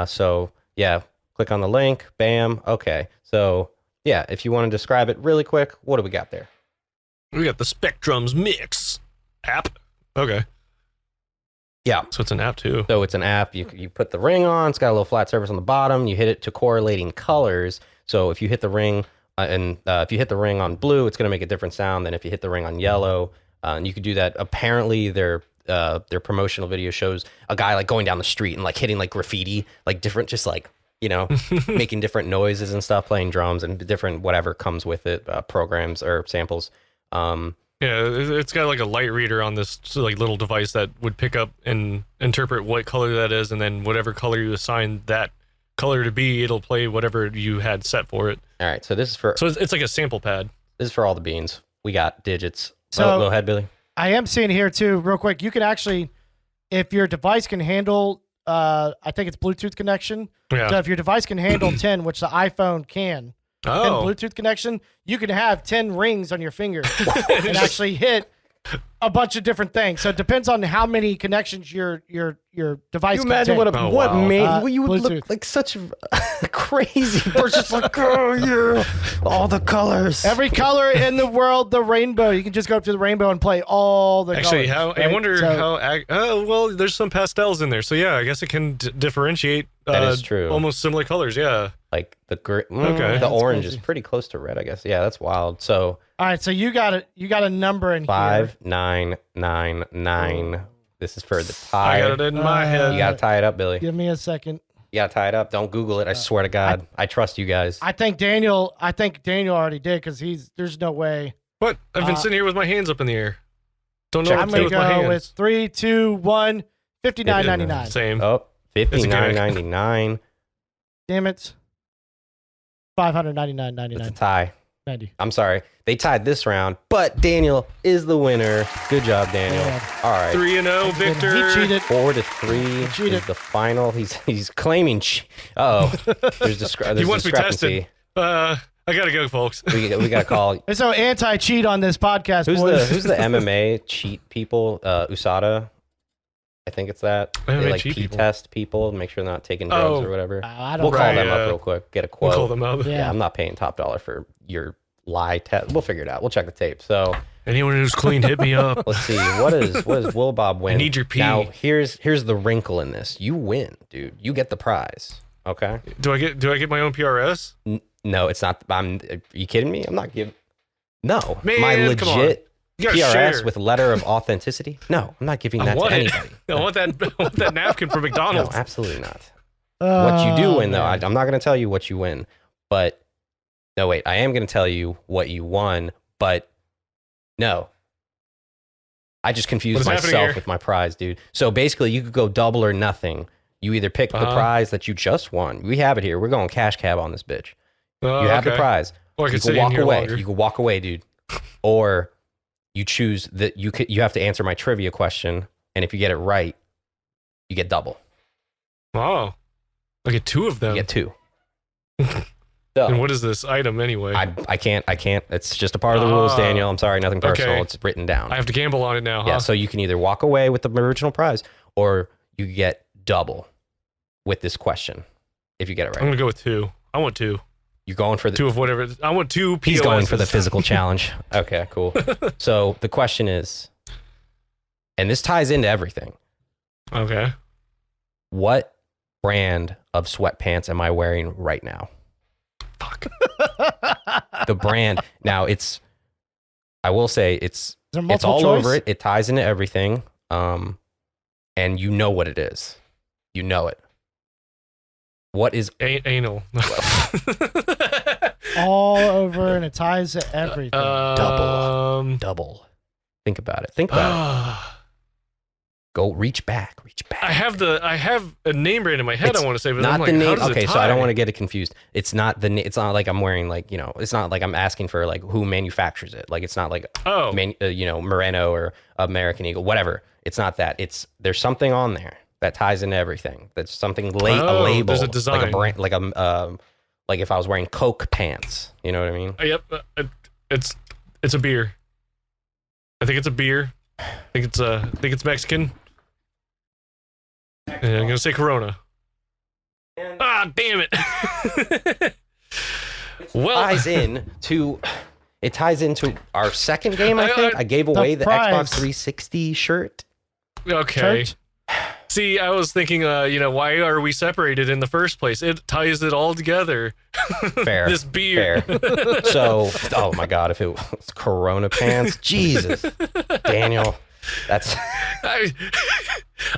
So yeah, click on the link. Bam. Okay. So yeah, if you want to describe it really quick, what do we got there? We got the Spectrums Mix app. Okay. Yeah. So it's an app too. So it's an app. You put the ring on. It's got a little flat surface on the bottom. You hit it to correlating colors. So if you hit the ring if you hit the ring on blue, it's going to make a different sound than if you hit the ring on yellow. And you could do that. Apparently, their promotional video shows a guy like going down the street and like hitting like graffiti, like different, just like, you know, making different noises and stuff, playing drums and different whatever comes with it, programs or samples. Yeah, it's got like a light reader on this like little device that would pick up and interpret what color that is, and then whatever color you assign that color to be, it'll play whatever you had set for it. All right, so this is for... So it's like a sample pad. This is for all the beans. We got digits. So go ahead, Billy. I am seeing here too, real quick, you can actually, if your device can handle, I think it's Bluetooth connection. Yeah. So if your device can handle 10, which the iPhone can, and Bluetooth connection, you can have 10 rings on your finger and actually hit a bunch of different things. So it depends on how many connections your device You can imagine take. what made you would Bluetooth. look like such a crazy person, just like, oh yeah, all the colors, every color in the world, the rainbow. You can just go up to the rainbow and play all the Actually, colors. I wonder how. Well, there's some pastels in there, so yeah, I guess it can differentiate. That is true. Almost similar colors, yeah. Like the Okay. the orange crazy. is pretty close to red, I guess. Yeah, that's wild. So all right, so you got a number in 5999. This is for the tie. I got it in my head. You gotta tie it up, Billy. here. Give me a second. You gotta tie it up. Don't Google it. I swear to God, I trust you guys. I think Daniel already did because there's no way. What? I've been sitting here with my hands up in the air. Don't know Check. what I'm to do gonna with my go with hands. 3, 2, 1, $59.99. Same. Oh, It's a gimmick. $59.99. Damn it. $599.99. It's a tie. 90. I'm sorry. They tied this round, but Daniel is the winner. Good job, Daniel. Yeah. All right. 3-0, Victor. He cheated. 4-3 cheated. is the final. He's claiming. Oh, there's He wants me discrepancy. tested. I gotta go, folks. We got to call. There's no anti-cheat on this podcast, Who's boys. the MMA cheat people? USADA. I think it's that. MMA They like cheat people. test people, make sure they're not taking drugs or whatever. I don't We'll call Right, them yeah. up real quick. Get a quote. We'll call them up. Yeah. Yeah, I'm not paying top dollar for your lie test. We'll figure it out. We'll check the tape. So Anyone who's clean, hit me up. let's see. What is Will Bob win? I need your pee. Now here's the wrinkle in this. You win, dude. You get the prize. Okay. Do I get my own PRS? No, it's not. Are you kidding me? I'm not giving. No, Man, my come on. legit You gotta PRS share. with letter of authenticity. No, I'm not giving that to want it. anybody. I want that napkin from No, McDonald's. absolutely not. What you do win, though, man. I'm not going to tell you what you win, but no, wait, I am going to tell you what you won, but no. I just confused What is happening myself here? with my prize, dude. So basically, you could go double or nothing. You either pick the prize that you just won. We have it here. We're going cash cab on this bitch. Oh, You have the okay. prize. Or I You could can sit in walk here away. longer. You can walk away, dude. Or you choose that you have to answer my trivia question, and if you get it right, you get double. Oh, I get 2 of them. You get 2. And what is this item anyway? I can't. It's just a part of the rules, Daniel. I'm sorry, nothing personal. Okay. It's written down. I have to gamble on it now, Yeah, huh? so you can either walk away with the original prize or you get double with this question if you get it I'm right. gonna go with 2. I want 2. You're going for the 2 of whatever. I want 2 POSs. He's going for the physical challenge. Okay, cool. So the question is, and this ties into everything. Okay. What brand of sweatpants am I wearing right now? Fuck. The brand. Now I will say it's all choice? over it. It ties into everything. And you know what it is. You know it. What is Anal. All over, and it ties to everything. double? Think about it. Think about it. Go reach back. I have a name brand in my head. It's I want to say, but not I'm like, the how name. does it Okay, so tie? I don't want to get it confused. It's not It's not like I'm wearing like it's not like I'm asking for like who manufactures it. Like it's not like Merino or American Eagle, whatever. It's not that. There's something on there that ties into everything. That's something a label. There's a design. Like a brand, like if I was wearing Coke pants. You know what I mean? Yep. It's a beer. I think it's a beer. I think it's Mexican. And I'm gonna say Corona. Ah, damn it! Well, it ties into our second game. I think I gave away the prize. Xbox 360 shirt. okay. Church? See, I was thinking, why are we separated in the first place? It ties it all together. Fair. This beer. Fair. So, oh my God, if it was Corona pants, Jesus, Daniel, that's.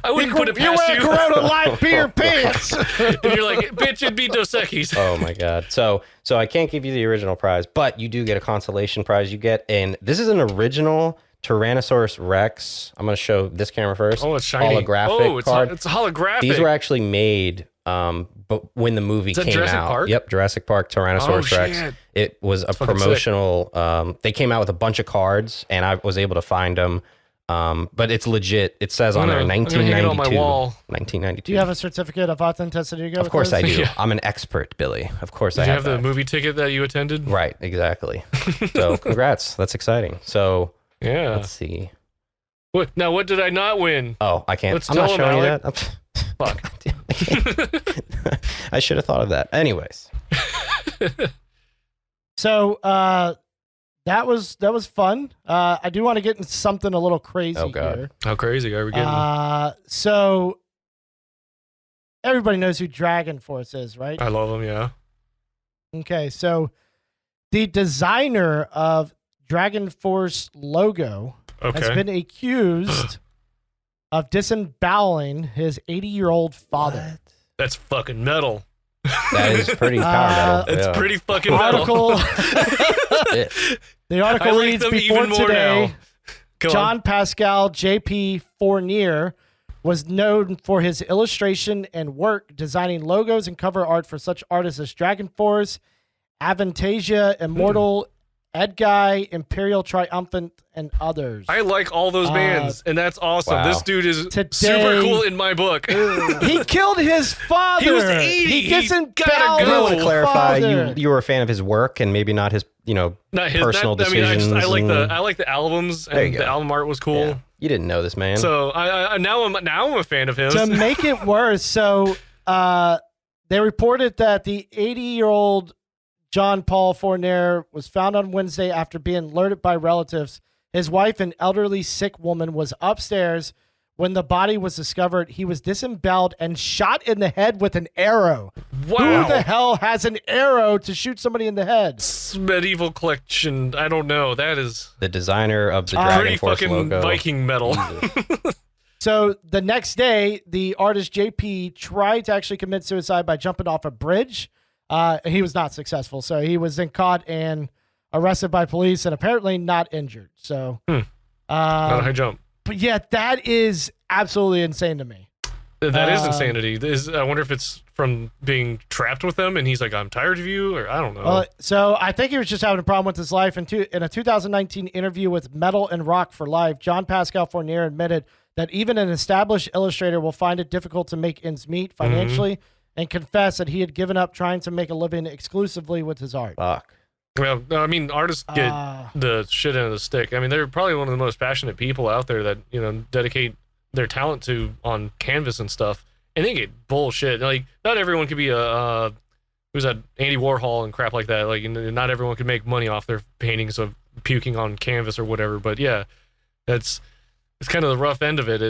I wouldn't put it You past wear you. Corona light beer pants. And you're like, bitch, it'd be Dos Equis. Oh my God. So I can't give you the original prize, but you do get a consolation prize. You get this is an original Tyrannosaurus Rex. I'm going to show this camera first. Oh, it's shiny. Holographic card. It's holographic. These were actually made but when the movie came Jurassic out. Park? Yep, Jurassic Park Tyrannosaurus Rex. Shit. It was a fucking promotional. They came out with a bunch of cards, and I was able to find them. But it's legit. It says on there I'm gonna hang it on my 1992. wall. 1992. Do you have a certificate of authenticity to go Of with course this? I do. Yeah. I'm an expert, Billy. Of course Did I you have have the that. movie ticket that you attended? Right, exactly. So congrats. That's exciting. So Yeah. let's see. What did I not win? Oh, I can't. Let's I'm not tell 'em, showing you Alec. that. Fuck. I should have thought of that. Anyways. So that was fun. I do want to get into something a little crazy Oh, God. here. How crazy are we getting? So everybody knows who Dragon Force is, right? I love them, yeah. Okay, so the designer of Dragon Force logo has Okay. been accused of disemboweling his 80-year-old father. That's fucking metal. That is pretty power metal. It's yeah. pretty fucking metal. Article. Shit. The article I like reads, them before even more today, now. Go on. John Pascal J.P. Fournier was known for his illustration and work designing logos and cover art for such artists as Dragon Force, Avantasia, Immortal, Edguy, Imperial Triumphant, and others. I like all those bands, and that's awesome. wow. This dude is Today- super cool in my book. He killed his father. He was 80. He He disemboweled gotta I go. want his to clarify, father. you were a fan of his work and maybe not his, Not his personal I mean, decisions. I like and- I like the albums, There you and go. the album art was cool. Yeah. You didn't know this man. So now I'm a fan of his. To make it worse, so they reported that the 80-year-old John Paul Fournier was found on Wednesday after being alerted by relatives. His wife, an elderly sick woman, was upstairs when the body was discovered. He was disemboweled and shot in the head with an arrow. Wow. Who the hell has an arrow to shoot somebody in the head? Medieval collection. I don't know. That is the designer of the Dragon pretty Force fucking logo. Viking metal. Jesus. So the next day, the artist JP tried to actually commit suicide by jumping off a bridge. He was not successful. So he was then caught and arrested by police and apparently not injured. So, Not a high jump. but yeah, that is absolutely insane to me. That is insanity. I wonder if it's from being trapped with them, and he's like, "I'm tired of you," or I don't know. So I think he was just having a problem with his life. In a 2019 interview with Metal and Rock for Life, John Pascal Fournier admitted that even an established illustrator will find it difficult to make ends meet financially, and confessed that he had given up trying to make a living exclusively with his art. Fuck. Well, I mean, artists get the shit end of the stick. I mean, they're probably one of the most passionate people out there that, you know, dedicate their talent to on canvas and stuff, and they get bullshit. Like, not everyone could be a who's that, Andy Warhol and crap like that. Like, not everyone could make money off their paintings of puking on canvas or whatever. But yeah, it's kind of the rough end of it.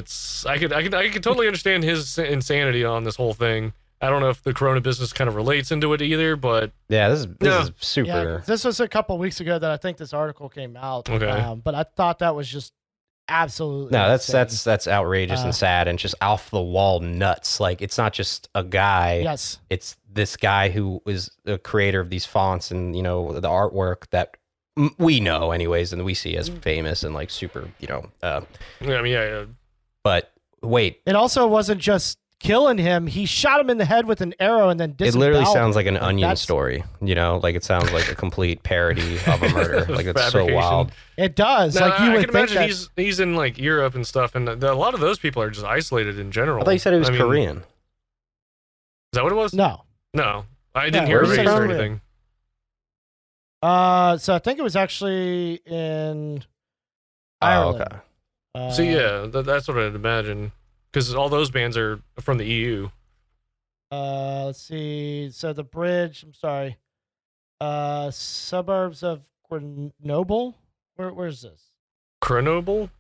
I could totally understand his insanity on this whole thing. I don't know if the Corona business kind of relates into it either, but yeah, this is super. Yeah, this was a couple weeks ago that I think this article came out. Okay. But I thought that was just absolutely no, insane. that's outrageous and sad and just off the wall nuts. Like, it's not just a guy. Yes. It's this guy who is the creator of these fonts and, you know, the artwork that we know anyways and we see as famous and like super, you know. I mean, yeah. But wait. It also wasn't just killing him. He shot him in the head with an arrow and then It literally sounds like an him. Onion story, you know, like it sounds like a complete parody of a murder. Like, it's so wild. It does. No, like, you I would can think imagine that he's in like Europe and stuff, and a lot of those people are just isolated in general. I thought you said he was I mean, Korean. Is that what it was? No. I didn't hear a where's he race or from? anything. So I think it was actually in Ireland. Okay. So yeah, that's what I'd imagine, because all those bands are from the EU. Let's see. So the bridge. I'm sorry. Suburbs of Grenoble. Where's this? Grenoble?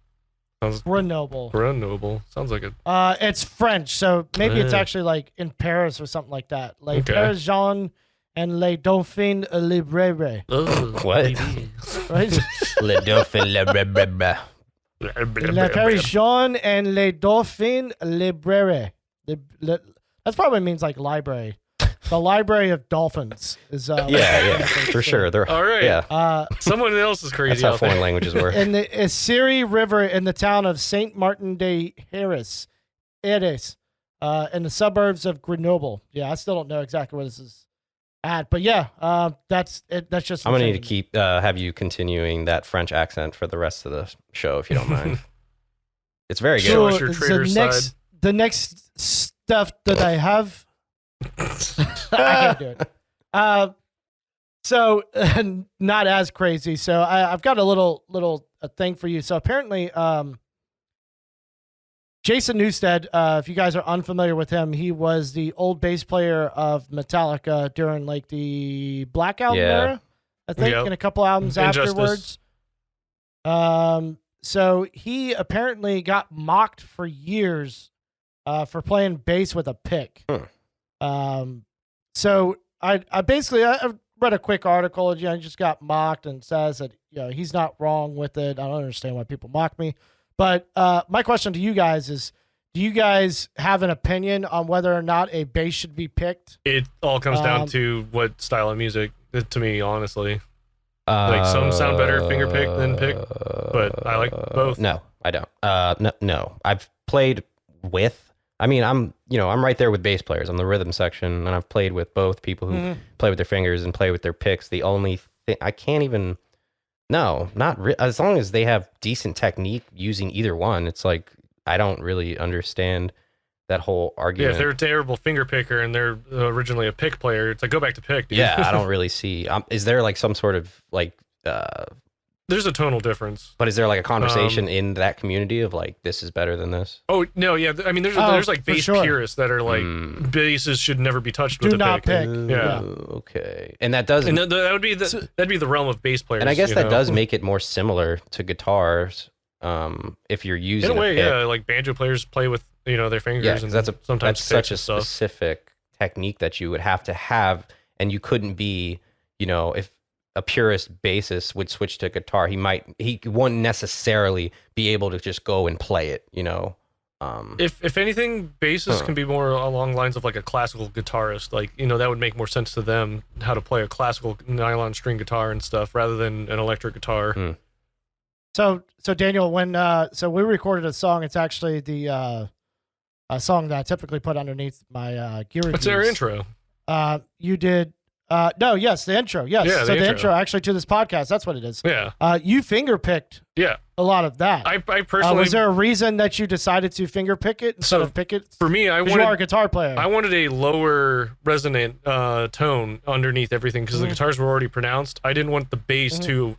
Grenoble. Sounds like it. It's French, so maybe it's Yeah. actually like in Paris or something like that. Like Okay. Paris Jean and Les Dauphins Librairie. What? Right? Le Dauphin, le blah, blah, blah. Le Paris Jean and Les Dauphins Librairie. That probably means like library. The Library of Dolphins is. Yeah, for sure. They're All right. Yeah, Someone else is crazy that's how out there. foreign languages work. in the Erie River in the town of Saint Martin de Harris, in the suburbs of Grenoble. Yeah, I still don't know exactly where this is at, but yeah, that's it. That's just. I'm gonna need to insane. keep have you continuing that French accent for the rest of the show if you don't mind. It's very good. Show us your traitor the next stuff that I have. I can't do it. So not as crazy. So I've got a little thing for you. So apparently, Jason Newsted, if you guys are unfamiliar with him, he was the old bass player of Metallica during like the Black Album era, I think, Yep. and a couple albums Injustice. afterwards. So he apparently got mocked for years for playing bass with a pick. So I basically I read a quick article. He just got mocked and says that he's not wrong with it. I don't understand why people mock me. But my question to you guys is, do you guys have an opinion on whether or not a bass should be picked? It all comes down to what style of music, to me, honestly. Like, some sound better finger pick than pick, but I like both. No, I don't. No. I've played with. I mean, I'm right there with bass players. I'm the rhythm section, and I've played with both people who play with their fingers and play with their picks. The only thing I can't even. No, as long as they have decent technique using either one. It's like I don't really understand that whole argument. Yeah, if they're a terrible finger picker and they're originally a pick player, it's like, go back to pick, dude. Yeah, I don't really see. Is there like some sort of like? There's a tonal difference. But is there like a conversation in that community of like this is better than this? Oh no, yeah. I mean, there's like bass purists that are like basses should never be touched with a not pick. pick. Yeah. Okay, and that does. And that would be that'd be the realm of bass players. And I guess that does make it more similar to guitars. If you're using in a way, pick. yeah, like banjo players play with their fingers. Yeah, and 'cause that's sometimes such a picks and stuff. specific technique that you would have to have, and you couldn't be, if a purist bassist would switch to guitar, he wouldn't necessarily be able to just go and play it, If anything, basses can be more along the lines of like a classical guitarist. Like, that would make more sense to them how to play a classical nylon string guitar and stuff rather than an electric guitar. So Daniel, when we recorded a song, it's actually the a song that I typically put underneath my gear reviews. What's our intro? You did No, yes, the intro. Yes. Yeah, So the the intro. intro actually to this podcast, that's what it is. Yeah. You finger picked Yeah. a lot of that. I personally. Was there a reason that you decided to finger pick it instead So, of pick it? For me, Because you are a guitar player. I wanted a lower resonant tone underneath everything because the guitars were already pronounced. I didn't want the bass to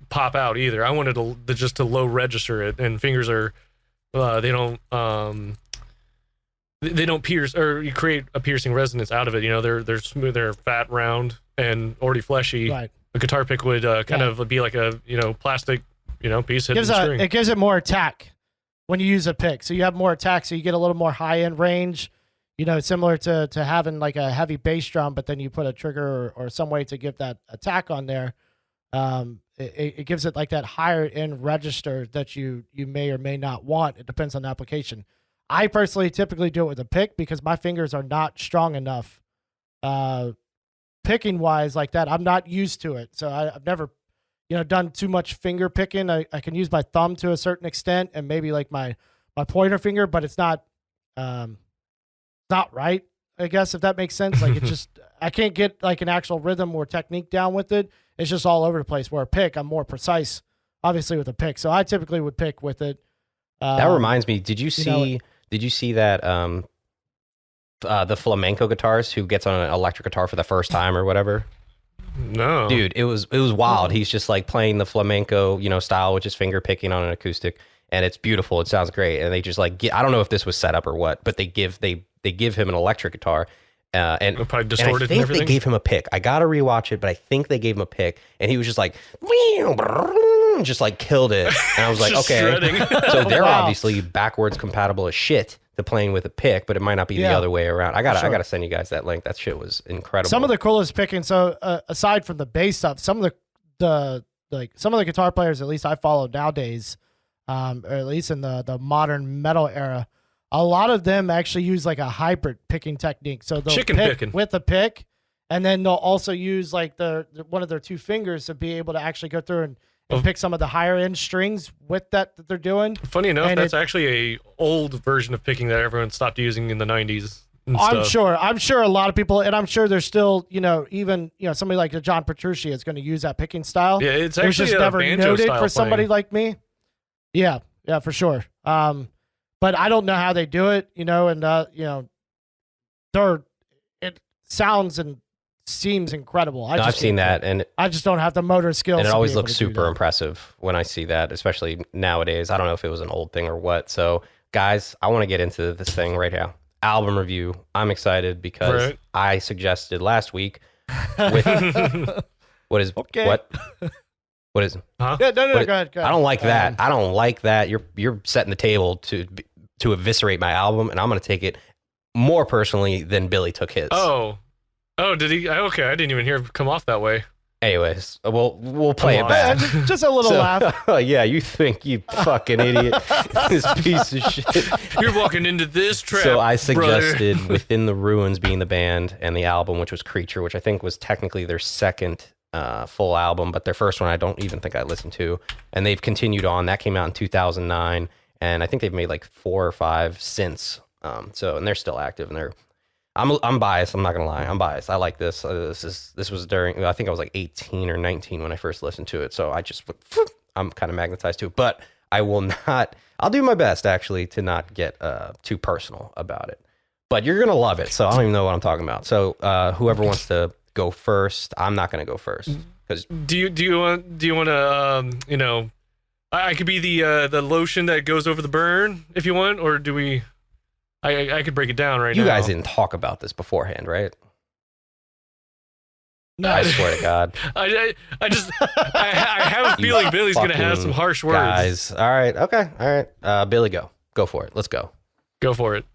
pop out either. I wanted just to low register it, and fingers are they don't pierce, or you create a piercing resonance out of it. You know, they're smooth, they're fat, round, and already fleshy. Right. A guitar pick would kind of be like a plastic piece hitting the string. It gives it more attack when you use a pick. So you have more attack, so you get a little more high end range. Similar to having like a heavy bass drum, but then you put a trigger or some way to give that attack on there. It gives it like that higher end register that you may or may not want. It depends on the application. I personally typically do it with a pick because my fingers are not strong enough, picking wise like that. I'm not used to it, so I've never, done too much finger picking. I can use my thumb to a certain extent and maybe like my pointer finger, but it's not right. I guess if that makes sense. Like I can't get like an actual rhythm or technique down with it. It's just all over the place. Where a pick, I'm more precise, obviously with a pick. So I typically would pick with it. That reminds me. Did you see? Did you see that the flamenco guitarist who gets on an electric guitar for the first time or whatever? No, dude, it was wild. He's just like playing the flamenco, style, which is finger picking on an acoustic, and it's beautiful. It sounds great. And they just like I don't know if this was set up or what, but they give him an electric guitar. And probably distorted and I think everything. they gave him a pick. I gotta rewatch it, but I think they gave him a pick, and he was just like, just like killed it. And I was like, okay, so they're obviously backwards compatible as shit to playing with a pick, but it might not be the other way around. I gotta send you guys that link. That shit was incredible. Some of the coolest picking. So aside from the bass stuff, some of the guitar players, at least I follow nowadays, or at least in the modern metal era. A lot of them actually use like a hybrid picking technique. So they'll Chicken pick picking. with a pick, and then they'll also use like one of their two fingers to be able to actually go through and pick some of the higher end strings with that they're doing. Funny enough, that's actually a old version of picking that everyone stopped using in the 90s. I'm sure a lot of people, and I'm sure there's still, even somebody like John Petrucci is going to use that picking style. Yeah, it's It was actually just a never banjo noted style for somebody playing. like me. Yeah, for sure. But I don't know how they do it, and it sounds and seems incredible. I've seen that, and I just don't have the motor skills. and it to always be able looks to do super that. impressive when I see that, especially nowadays. I don't know if it was an old thing or what. So, guys, I want to get into this thing right now. Album review. I'm excited because I suggested last week with what is Okay. what is Huh? Yeah, no, go ahead. I don't like that. I don't like that. You're setting the table to eviscerate my album, and I'm going to take it more personally than Billy took his. Oh, did he? Okay, I didn't even hear it come off that way. Anyways, we'll play it on. back. Just a little laugh. Yeah, you think, you fucking idiot. This piece of shit. You're walking into this trap. So I brother. suggested Within the Ruins being the band, and the album, which was Creature, which I think was technically their second full album, but their first one I don't even think I listened to. And they've continued on. That came out in 2009, and I think they've made like 4 or 5 since. And they're still active, and I'm biased. I'm not gonna lie. I'm biased. I like this. This was during, I think I was like 18 or 19 when I first listened to it. So I'm kind of magnetized to it, but I will not. I'll do my best actually to not get too personal about it. But you're gonna love it. So I don't even know what I'm talking about. So whoever wants to go first, I'm not gonna go first because. Do you want to I could be the lotion that goes over the burn if you want, or do we? I could break it down right now. You guys didn't talk about this beforehand, right? No, I swear to God. I have a feeling Billy's gonna have some harsh words. Guys, all right, okay, all right. Billy, go for it. Let's go. Go for it.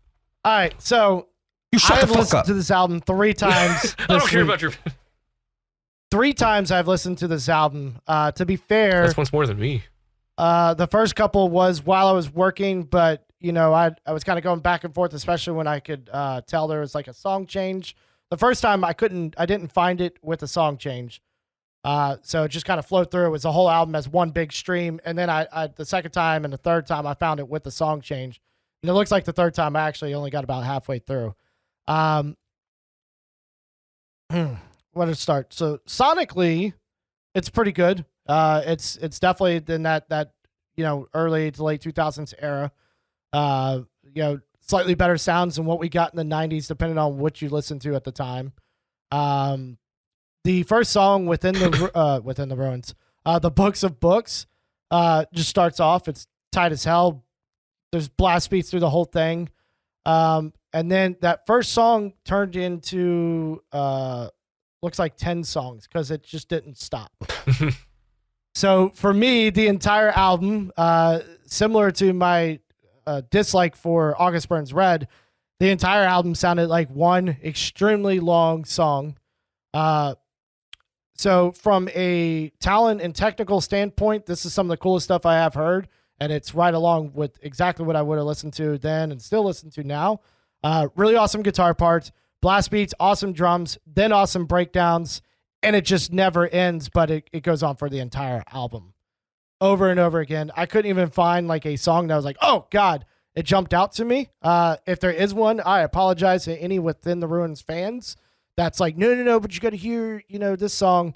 All right, so You shut I've the fuck listened up. to this album 3 times. I don't care about your. 3 times I've listened to this album. To be fair, That's once more than me. the first couple was while I was working, but I was kind of going back and forth, especially when I could tell there was like a song change. The first time I didn't find it with a song change. So it just kind of flowed through. It was the whole album as one big stream. And then I the second time and the third time I found it with the song change. And it looks like the third time I actually only got about halfway through. where to start. So sonically, it's pretty good. It's definitely in that early to late 2000s era. Slightly better sounds than what we got in the 90s, depending on what you listen to at the time. The first song within the ruins, the Books of Books, just starts off. It's tight as hell. There's blast beats through the whole thing. And then that first song turned into looks like 10 songs because it just didn't stop. So for me, the entire album, similar to my dislike for August Burns Red, the entire album sounded like one extremely long song. So from a talent and technical standpoint, this is some of the coolest stuff I have heard, and it's right along with exactly what I would have listened to then and still listen to now. Really awesome guitar parts, blast beats, awesome drums, then awesome breakdowns, and it just never ends, but it goes on for the entire album. Over and over again. I couldn't even find like a song that was like, oh God, it jumped out to me. If there is one, I apologize to any Within the Ruins fans. That's like, no, but you got to hear, this song.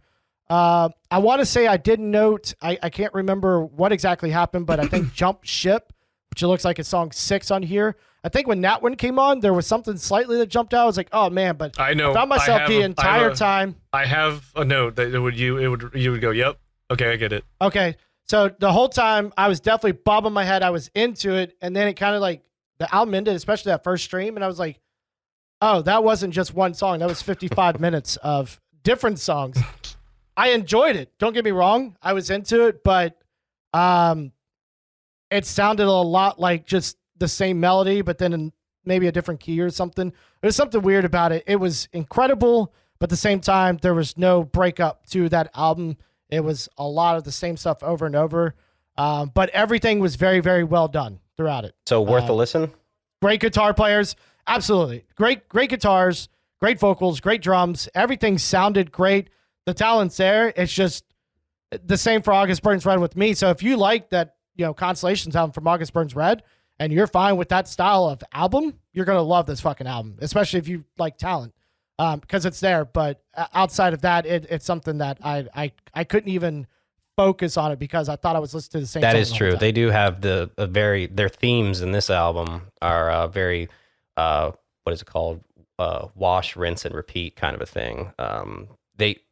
I want to say I did note, I can't remember what exactly happened, but I think Jump Ship, which it looks like it's song 6 on here. I think when that one came on, there was something slightly that jumped out. I was like, oh man, but I know. I found myself the entire time. I have a note that you would go, yep. Okay, I get it. Okay. So the whole time I was definitely bobbing my head. I was into it. And then it kind of like the album ended, especially that first stream. And I was like, oh, that wasn't just one song. That was 55 minutes of different songs. I enjoyed it. Don't get me wrong. I was into it, but it sounded a lot like just the same melody, but then in maybe a different key or something. There's something weird about it. It was incredible, but at the same time, there was no breakup to that album. It was a lot of the same stuff over and over. But everything was very, very well done throughout it. So worth a listen? Great guitar players. Absolutely. Great guitars, great vocals, great drums. Everything sounded great. The talent's there. It's just the same for August Burns Red with me. So if you like that, Constellation sound from August Burns Red and you're fine with that style of album, you're going to love this fucking album, especially if you like talent, because it's there. But outside of that, it's something that I couldn't even focus on it because I thought I was listening to the same That song is the true. whole time. They do have their themes in this album are very, what is it called? Wash, rinse, and repeat kind of a thing.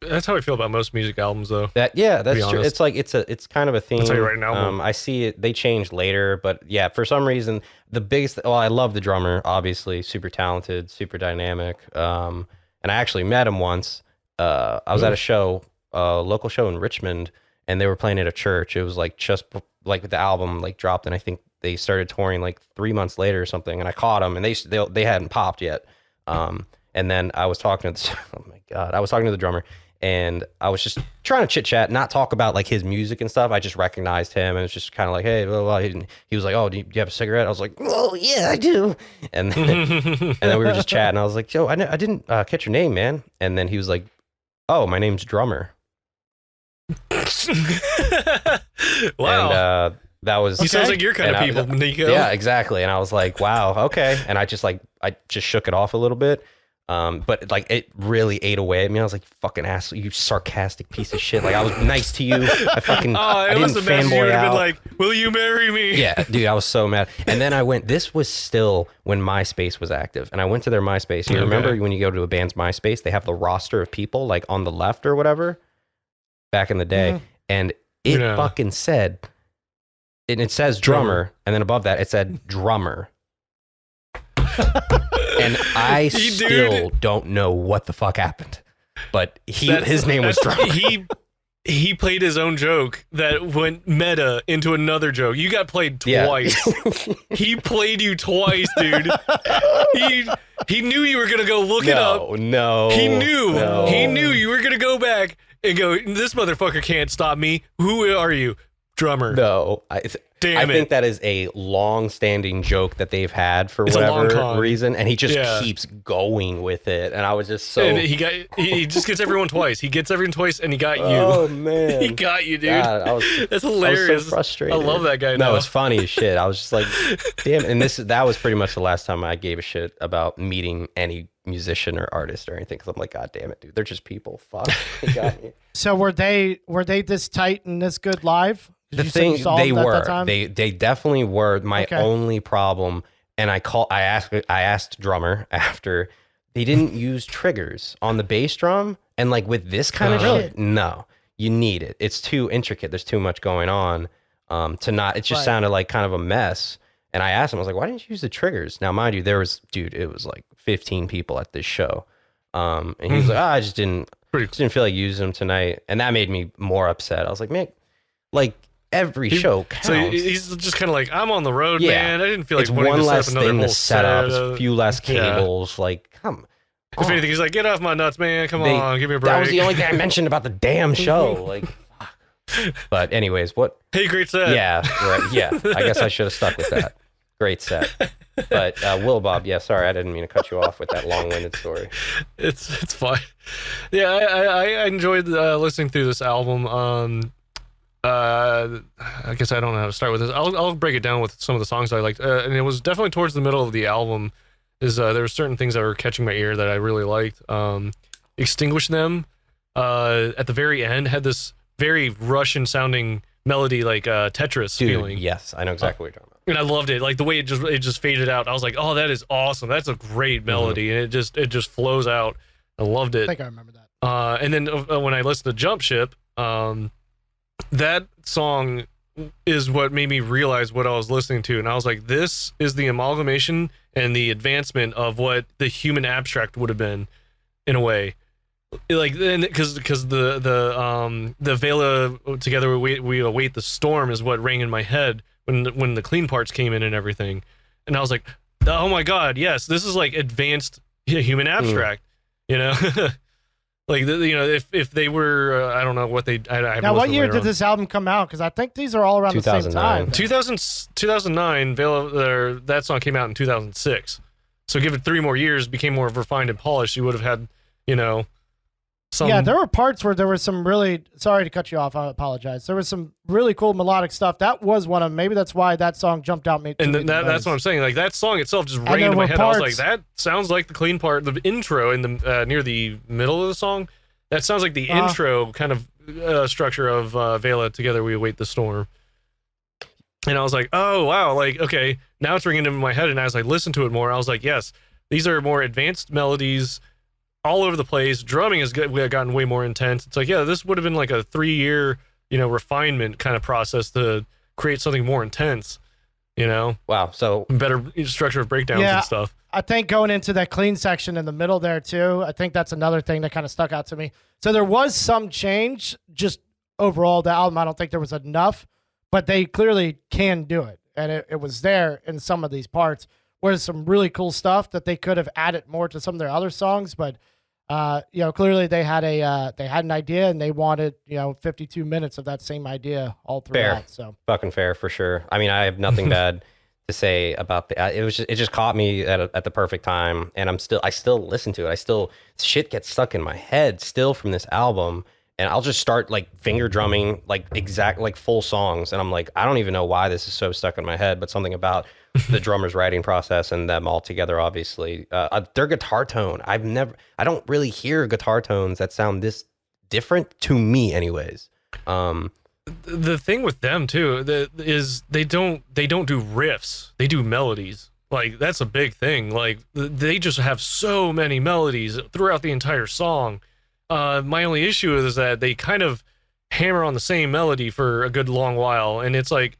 That's how I feel about most music albums, though. That's true. It's like it's kind of a theme. That's how you write an album. I see it. They changed later, but yeah, for some reason, the biggest. Well, I love the drummer. Obviously, super talented, super dynamic. And I actually met him once. I was at a show, local show in Richmond, and they were playing at a church. It was like just like the album like dropped, and I think they started touring like 3 months later or something. And I caught them, and they hadn't popped yet. And then I was talking to the drummer, and I was just trying to chit chat, not talk about like his music and stuff. I just recognized him, and it's just kind of like, hey, blah, blah. He was like, oh, do you have a cigarette? I was like, oh yeah, I do. And then we were just chatting. I was like, Joe, I didn't catch your name, man. And then he was like, oh, my name's Drummer. Wow. And that was. He sounds like your kind of people, Nico. Yeah, exactly. And I was like, wow, okay. And I just shook it off a little bit. But like it really ate away at me. I was like, fucking asshole, you sarcastic piece of shit. Like I was nice to you. I didn't fanboy out. Been like, will you marry me? Yeah, dude, I was so mad. And then this was still when MySpace was active. And I went to their MySpace. You remember when you go to a band's MySpace, they have the roster of people like on the left or whatever back in the day. Mm-hmm. And it fucking said, and it says drummer. And then above that, it said drummer. And I still don't know what the fuck happened, but his name was Drummer. He played his own joke that went meta into another joke. You got played twice. Yeah. He played you twice, dude. He knew you were gonna go look it up. No, he knew you were gonna go back and go, this motherfucker can't stop me. Who are you? Drummer. No, damn I it. think that is a long-standing joke that they've had for It's a long whatever con. reason, and he just Yeah. keeps going with it. And I was just so. And he just gets everyone twice. He gets everyone twice, and he got you. Oh man, He got you, dude. God, That's I hilarious. was so frustrated. I love that guy. No, now. it's funny as shit. I was just like, damn. And that was pretty much the last time I gave a shit about meeting any musician or artist or anything, because I'm like, God damn it, dude, they're just people. Fuck, he got me. So were they this tight and this good live? The You said you thing saw they them at were, that time? they definitely were. My Okay. only problem, and I asked drummer after, they didn't use triggers on the bass drum, and like with this kind of Really? shit, no, you need it. It's too intricate. There's too much going on. To not, it just Right. sounded like kind of a mess. And I asked him, I was like, why didn't you use the triggers? Now, mind you, it was like 15 people at this show. And he was like, I just didn't feel like using them tonight. And that made me more upset. I was like, man, like every show counts. So he's just kind of like, I'm on the road, Yeah. man. I didn't feel like It's putting one this less up another thing whole to set up, set. a few less Yeah. cables. Like, come If on. anything, he's like, get off my nuts, man. Come on, give me a break. That was the only thing I mentioned about the damn show. Like, fuck. But anyways, what? Hey, great set. Yeah, right. Yeah, I guess I should have stuck with that. Great set. But Will Bob, yeah, sorry, I didn't mean to cut you off with that long-winded story. It's fine. Yeah, I enjoyed listening through this album. I guess I don't know how to start with this. I'll break it down with some of the songs I liked, and it was definitely towards the middle of the album. There were certain things that were catching my ear that I really liked. Extinguish Them at the very end had this very Russian sounding melody, like Tetris Dude, feeling. yes, I know exactly what you're talking about. And I loved it, like the way it just faded out. I was like, oh, that is awesome. That's a great melody, and it just flows out. I loved I it. think I remember that. And then when I listened to Jump Ship, that song is what made me realize what I was listening to, and I was like, this is the amalgamation and the advancement of what the human abstract would have been, in a way. Like, because the Vela Together we await the storm is what rang in my head when the clean parts came in and everything, and I was like, oh my god, yes, this is like advanced human abstract, you know. Like, if they were, I don't know what they. I Now, what year did this album come out? Because I think these are all around the same 2009. time. 2009, Vela, that song came out in 2006. So give it 3 more years, became more refined and polished. You would have had, some. Yeah, there were parts where there was some really. Sorry to cut you off. I apologize. There was some really cool melodic stuff. That was one of. Maybe that's why that song jumped out. And that's what I'm saying. Like, that song itself just rang there into my were head. I was like, parts- that sounds like the clean part, the intro in the near the middle of the song. That sounds like the intro kind of structure of Vela Together We Await the Storm. And I was like, oh, wow. Like, okay, now it's ringing in my head. And as I listened to it more, I was like, yes, these are more advanced melodies all over the place. Drumming has gotten way more intense. It's like, yeah, this would have been like a 3-year, refinement kind of process to create something more intense, Wow. So better structure of breakdowns Yeah. and stuff. I think going into that clean section in the middle there too, I think that's another thing that kind of stuck out to me. So there was some change, just overall the album. I don't think there was enough, but they clearly can do it, and it was there in some of these parts. Whereas some really cool stuff that they could have added more to some of their other songs, but clearly they had an idea and they wanted 52 minutes of that same idea all throughout. Fair. So fucking fair for sure. I mean, I have nothing bad to say about it just caught me at the perfect time, and I still listen to it. Shit gets stuck in my head still from this album, and I'll just start like finger drumming like full songs, and I'm like, I don't even know why this is so stuck in my head, but something about the drummer's writing process and them all together, obviously. Their guitar tone, I don't really hear guitar tones that sound this different to me anyways. The thing with them too is they don't do riffs, they do melodies. Like, that's a big thing. Like, they just have so many melodies throughout the entire song. My only issue is that they kind of hammer on the same melody for a good long while, and it's like,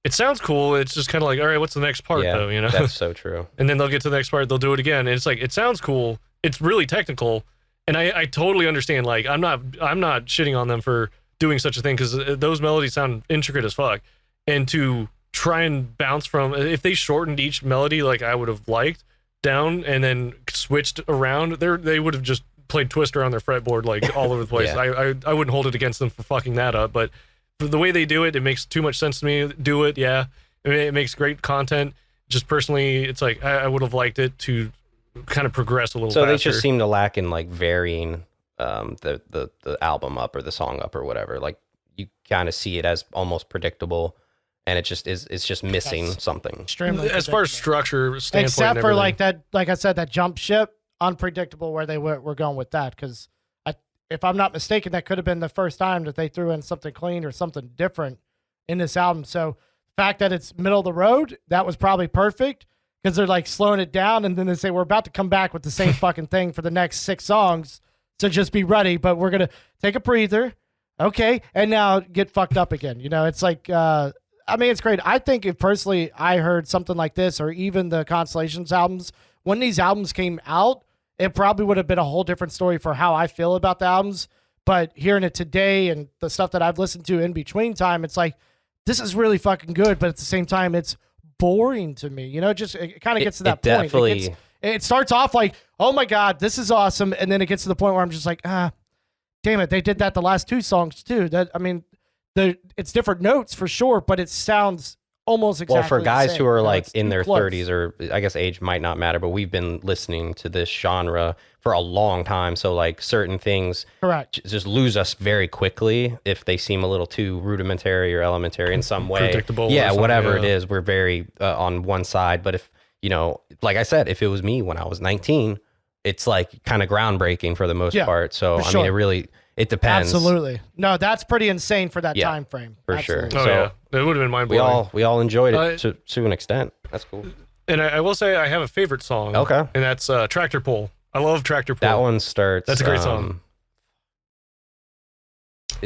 it sounds cool, it's just kind of like, all right, what's the next part though, That's so true. And then they'll get to the next part, they'll do it again, and it's like, it sounds cool, it's really technical, and I totally understand. Like, I'm not shitting on them for doing such a thing, because those melodies sound intricate as fuck, and to try and bounce from, if they shortened each melody like I would have liked down and then switched around, they would have just played Twister on their fretboard like all over the place. Yeah. I wouldn't hold it against them for fucking that up, but the way they do it, it makes too much sense to me. Do it, yeah. It makes great content. Just personally, it's like I would have liked it to kind of progress a little So faster. they just seem to lack in like varying the album up or the song up or whatever. Like you kind of see it as almost predictable, and it's just missing something. Extremely as far as predictable. structure standpoint, Except and for like everything. that, like I said, that jump ship, unpredictable where they were going with that. Because if I'm not mistaken, that could have been the first time that they threw in something clean or something different in this album. So the fact that it's middle of the road, that was probably perfect because they're like slowing it down, and then they say we're about to come back with the same fucking thing for the next 6 songs. So just be ready, but we're gonna take a breather, okay, and now get fucked up again. You know, it's like. I mean, it's great. I think if personally I heard something like this or even the Constellations albums, when these albums came out, it probably would have been a whole different story for how I feel about the albums. But hearing it today and the stuff that I've listened to in between time, it's like, this is really fucking good. But at the same time, it's boring to me. You know, it kind of gets to that point. Definitely. It starts off like, oh my God, this is awesome. And then it gets to the point where I'm just like, damn it. They did that the last 2 songs too. It's different notes for sure, but it sounds almost exactly Well, for guys the same. who are You know, like it's in too their close. 30s, or I guess age might not matter, but we've been listening to this genre for a long time. So like certain things Correct. just lose us very quickly if they seem a little too rudimentary or elementary in some way. Predictable or Yeah, something, whatever it yeah. is, we're very on one side. But if, you know, like I said, if it was me when I was 19, it's like kind of groundbreaking for the most part. So, for I sure. mean, it depends. Absolutely. No, that's pretty insane for that Yeah, time frame. for sure. Absolutely. Oh So, yeah, it would have been mind blowing. We all enjoyed it to an extent. That's cool. And I will say I have a favorite song. Okay. And that's Tractor Pull. I love Tractor Pull. That one starts. That's a great song.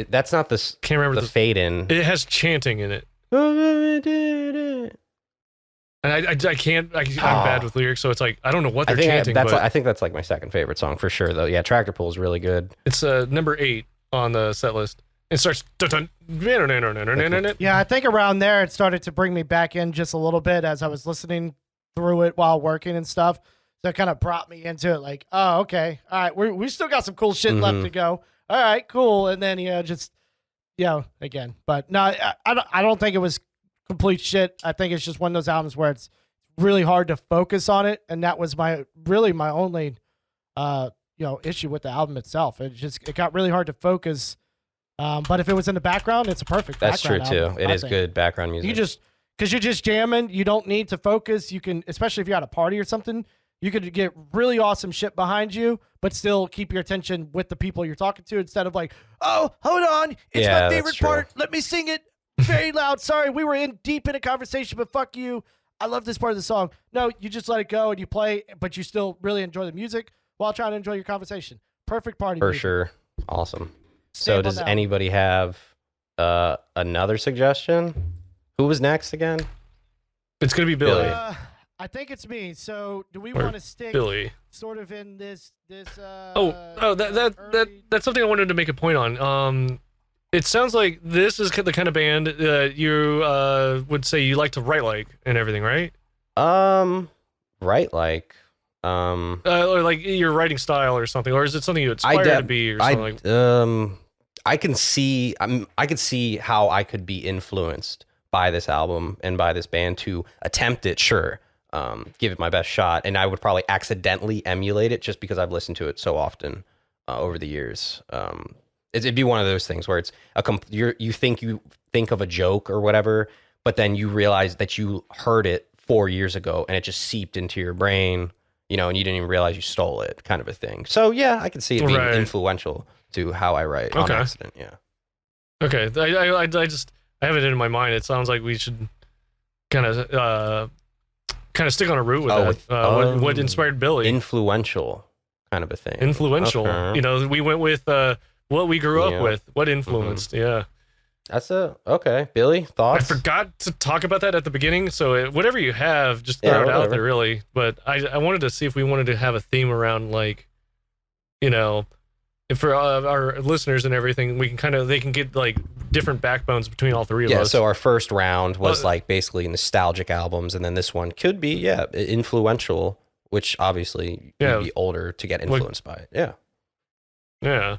That's not Can't remember the fade in. It has chanting in it. And I can't. I'm bad with lyrics, so it's like I don't know what they're chanting. I think that's like my second favorite song for sure, though. Yeah, Tractor Pull is really good. It's number 8 on the set list. It starts. Yeah, I think around there it started to bring me back in just a little bit as I was listening through it while working and stuff. So it kind of brought me into it like, oh, okay. All right, we still got some cool shit left to go. All right, cool. And then, again. But no, I don't think it was complete shit. I think it's just one of those albums where it's really hard to focus on it. And that was my only, issue with the album itself. It got really hard to focus. But if it was in the background, it's a perfect That's true background album, too. It I is think. good background music. Because you're just jamming, you don't need to focus. You can, especially if you're at a party or something, you could get really awesome shit behind you, but still keep your attention with the people you're talking to instead of like, oh, hold on, it's Yeah, my that's favorite true. part. Let me sing it very loud. Sorry, we were deep in a conversation, but fuck you. I love this part of the song. No, you just let it go and you play, but you still really enjoy the music while trying to enjoy your conversation. Perfect party For music. sure. Awesome. So Stand on does that. anybody have another suggestion? Who was next again? It's gonna be Billy. I think it's me. So do we Or want to stick Billy. sort of in this That's something I wanted to make a point on. It sounds like this is the kind of band that you would say you like to write like and everything, right? Right, like Or like your writing style or something, or is it something you aspire to be or something like? I can see I could see how I could be influenced by this album and by this band to attempt it, sure. Give it my best shot, and I would probably accidentally emulate it just because I've listened to it so often over the years. It'd be one of those things where it's you think of a joke or whatever, but then you realize that you heard it 4 years ago and it just seeped into your brain, and you didn't even realize you stole it, kind of a thing. So yeah, I can see it being Right. influential to how I write on Okay. accident. Yeah. Okay, I have it in my mind. It sounds like we should kind of stick on a route with that. What inspired Billy? Influential kind of a thing. Influential. Okay. We went with what we grew up Yeah. with. What influenced? Yeah. That's okay. Billy, thoughts? I forgot to talk about that at the beginning, so whatever you have, just throw Yeah, it out whatever. there, really. But I wanted to see if we wanted to have a theme around, like, if for our listeners and everything, they can get like different backbones between all three of Yeah, us. so our first round was like basically nostalgic albums, and then this one could be, influential, which obviously you'd be older to get influenced by it. Yeah. Yeah.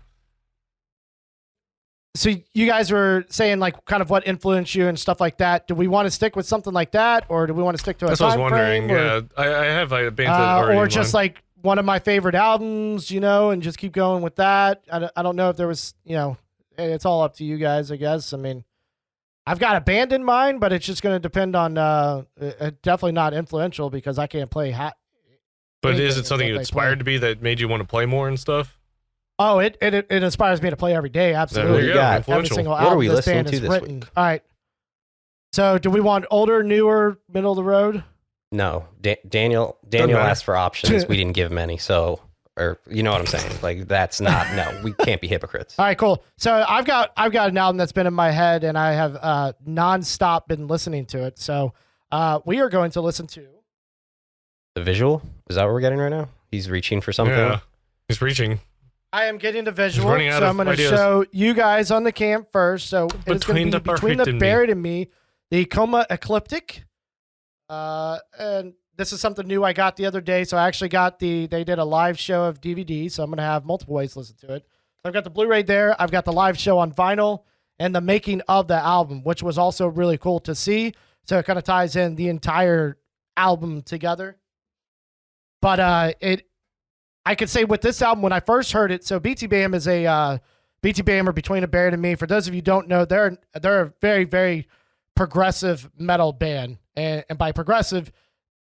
So you guys were saying like kind of what influenced you and stuff like that. Do we want to stick with something like that, or do we want to stick to a That's what I time was wondering. frame, or, Yeah, I have a band that already or in just mind. like one of my favorite albums, and just keep going with that? I don't know if there was, it's all up to you guys, I guess. I mean, I've got a band in mind, but it's just going to depend on definitely not influential because I can't play But anything is it something that you they inspired to be that made you want to play more and stuff? Oh, it inspires me to play every day. Absolutely. There you go. got? Every Influential. single What album are we this listening band to has this written. week? All right. So, do we want older, newer, middle of the road? No, Daniel matter. asked for options. We didn't give him any. So, or you know what I'm saying? Like that's not. No, we can't be hypocrites. All right, cool. So I've got an album that's been in my head, and I have nonstop been listening to it. So we are going to listen to. The visual, is that what we're getting right now? He's reaching for something. Yeah, he's reaching. I am getting the visual, running out so of I'm going to ideas. show you guys on the cam first. So it's going to be Between the Buried and Me, the Coma Ecliptic. And this is something new I got the other day. So I actually got they did a live show of DVD. So I'm going to have multiple ways to listen to it. So I've got the Blu-ray there. I've got the live show on vinyl and the making of the album, which was also really cool to see. So it kind of ties in the entire album together. But I could say with this album, when I first heard it, so BT Bam is BT Bam or Between the Buried and Me. For those of you who don't know, they're a very, very progressive metal band. And by progressive,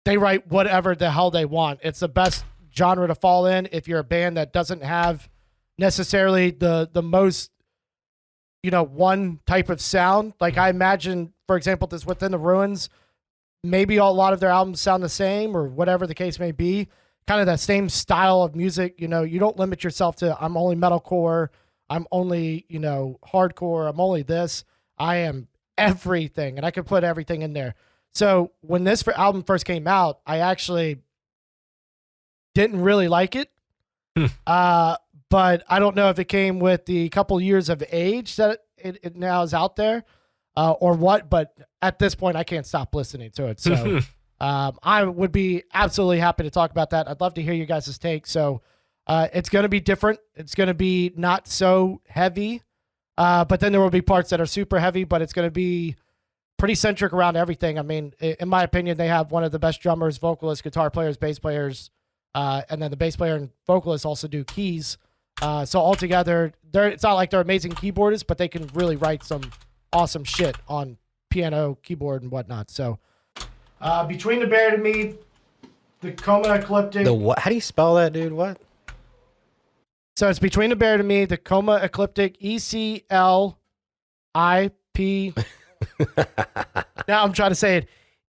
they write whatever the hell they want. It's the best genre to fall in if you're a band that doesn't have necessarily the most, one type of sound. Like I imagine, for example, this Within the Ruins, maybe a lot of their albums sound the same or whatever the case may be. Kind of that same style of music. You don't limit yourself to, I'm only metalcore, I'm only, hardcore, I'm only this. I am everything, and I could put everything in there. So when this album first came out, I actually didn't really like it. But I don't know if it came with the couple years of age that it now is out there or what, but at this point I can't stop listening to it. So I would be absolutely happy to talk about that. I'd love to hear you guys' take. So it's going to be different. It's going to be not so heavy, but then there will be parts that are super heavy, but it's going to be pretty centric around everything. I mean, in my opinion, they have one of the best drummers, vocalists, guitar players, bass players, and then the bass player and vocalist also do keys. So altogether, it's not like they're amazing keyboardists, but they can really write some awesome shit on piano, keyboard, and whatnot. So Between the Buried and Me, the Coma Ecliptic. The what? How do you spell that, dude? What? So it's Between the Buried and Me, the Coma Ecliptic, ECLIP. Now I'm trying to say it.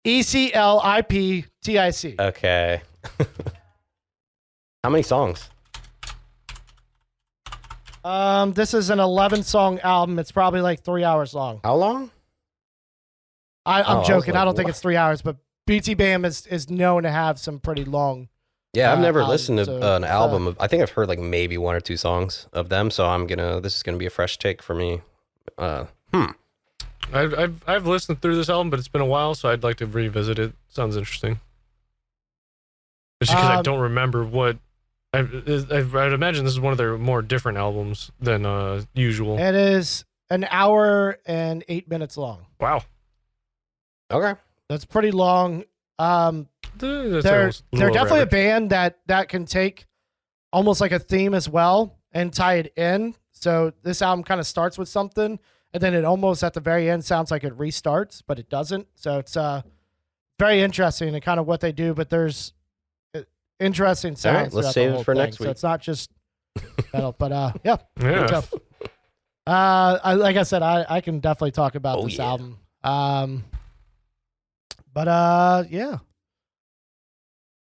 ECLIPTIC. Okay. How many songs? This is an 11-song album. It's probably like 3 hours long. How long? I'm joking. like, I don't think what? it's 3 hours, but BT Bam is known to have some pretty long. Yeah, I've never albums, listened to so an album of. I think I've heard like maybe one or two songs of them. So this is gonna be a fresh take for me. I've listened through this album, but it's been a while, so I'd like to revisit it. Sounds interesting. Just because I don't remember what. I'd imagine this is one of their more different albums than usual. It is an hour and 8 minutes long. Wow. Okay. That's pretty long. That's They're almost a little definitely a average. band that can take almost like a theme as well and tie it in. So this album kind of starts with something, and then it almost at the very end sounds like it restarts, but it doesn't. So it's very interesting and kind of what they do. But there's interesting sounds. All right, let's throughout save the it whole for thing. next So week. it's not just metal, but yeah. Yeah. Good stuff. Like I said, I can definitely talk about this yeah. album. But yeah.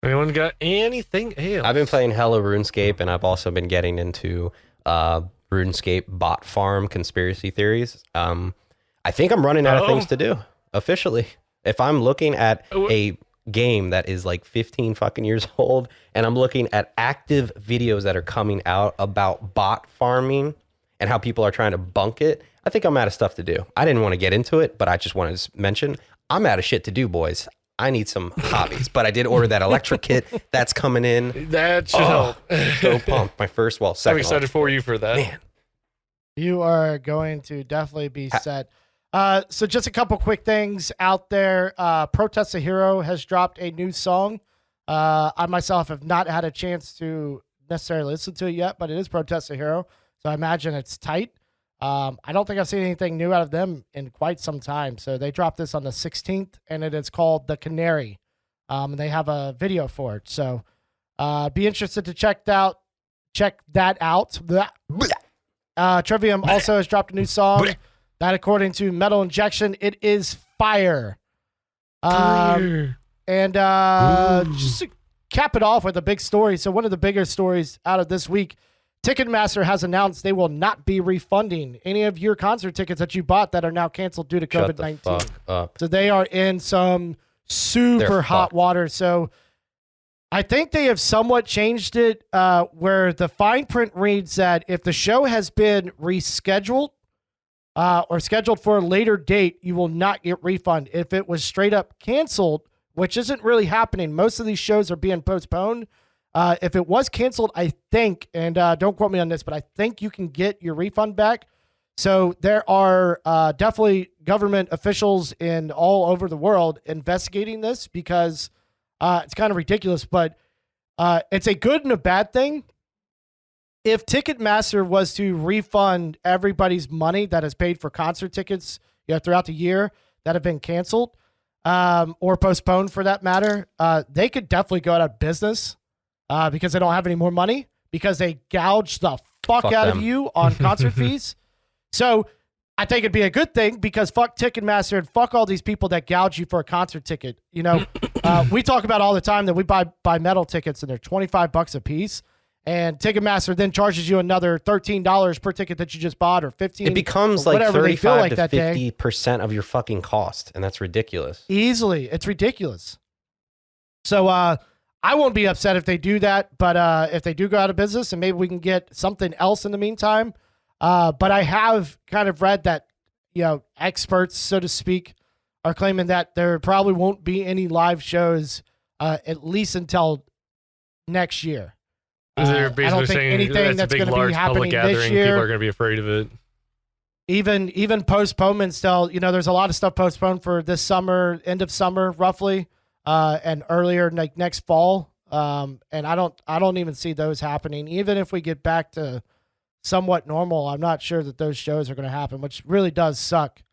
Anyone got anything else? I've been playing hella RuneScape, and I've also been getting into RuneScape bot farm conspiracy theories. I think I'm running out of things to do officially. If I'm looking at a game that is like 15 fucking years old, and I'm looking at active videos that are coming out about bot farming and how people are trying to bunk it, I think I'm out of stuff to do. I didn't want to get into it, but I just wanted to mention I'm out of shit to do, boys. I need some hobbies, but I did order that electric kit that's coming in. That should help. So pumped. My first, I'm second. excited for you for that. Man, You are going to definitely be set. So just a couple quick things out there. Protest the Hero has dropped a new song. I myself have not had a chance to necessarily listen to it yet, but it is Protest the Hero, so I imagine it's tight. I don't think I've seen anything new out of them in quite some time. So they dropped this on the 16th, and it is called The Canary. And they have a video for it. So be interested to check that out. Trivium also has dropped a new song that, according to Metal Injection, it is fire. And just to cap it off with a big story. So one of the bigger stories out of this week, Ticketmaster has announced they will not be refunding any of your concert tickets that you bought that are now canceled due to COVID-19. Shut the fuck up. So they are in some super hot water. So I think they have somewhat changed it where the fine print reads that if the show has been rescheduled or scheduled for a later date, you will not get refund. If it was straight up canceled, which isn't really happening, most of these shows are being postponed. If it was canceled, I think, and don't quote me on this, but I think you can get your refund back. So there are definitely government officials in all over the world investigating this because it's kind of ridiculous, but it's a good and a bad thing. If Ticketmaster was to refund everybody's money that is paid for concert tickets, throughout the year that have been canceled or postponed for that matter, they could definitely go out of business because they don't have any more money because they gouged the fuck out of you on concert fees. So I think it'd be a good thing because fuck Ticketmaster and fuck all these people that gouge you for a concert ticket. We talk about all the time that we buy metal tickets and they're $25 a piece. And Ticketmaster then charges you another $13 per ticket that you just bought, or $15. It becomes like 35 to 50% of your fucking cost, and that's ridiculous. Easily, it's ridiculous. So I won't be upset if they do that, but if they do go out of business, and maybe we can get something else in the meantime. But I have kind of read that experts, so to speak, are claiming that there probably won't be any live shows at least until next year. They're I basically don't think saying anything that's a big, going to large be happening public gathering. this year. People are going to be afraid of it. Even postponements still, there's a lot of stuff postponed for this summer, end of summer, roughly, and earlier, like next fall. And I don't even see those happening. Even if we get back to somewhat normal, I'm not sure that those shows are going to happen, which really does suck.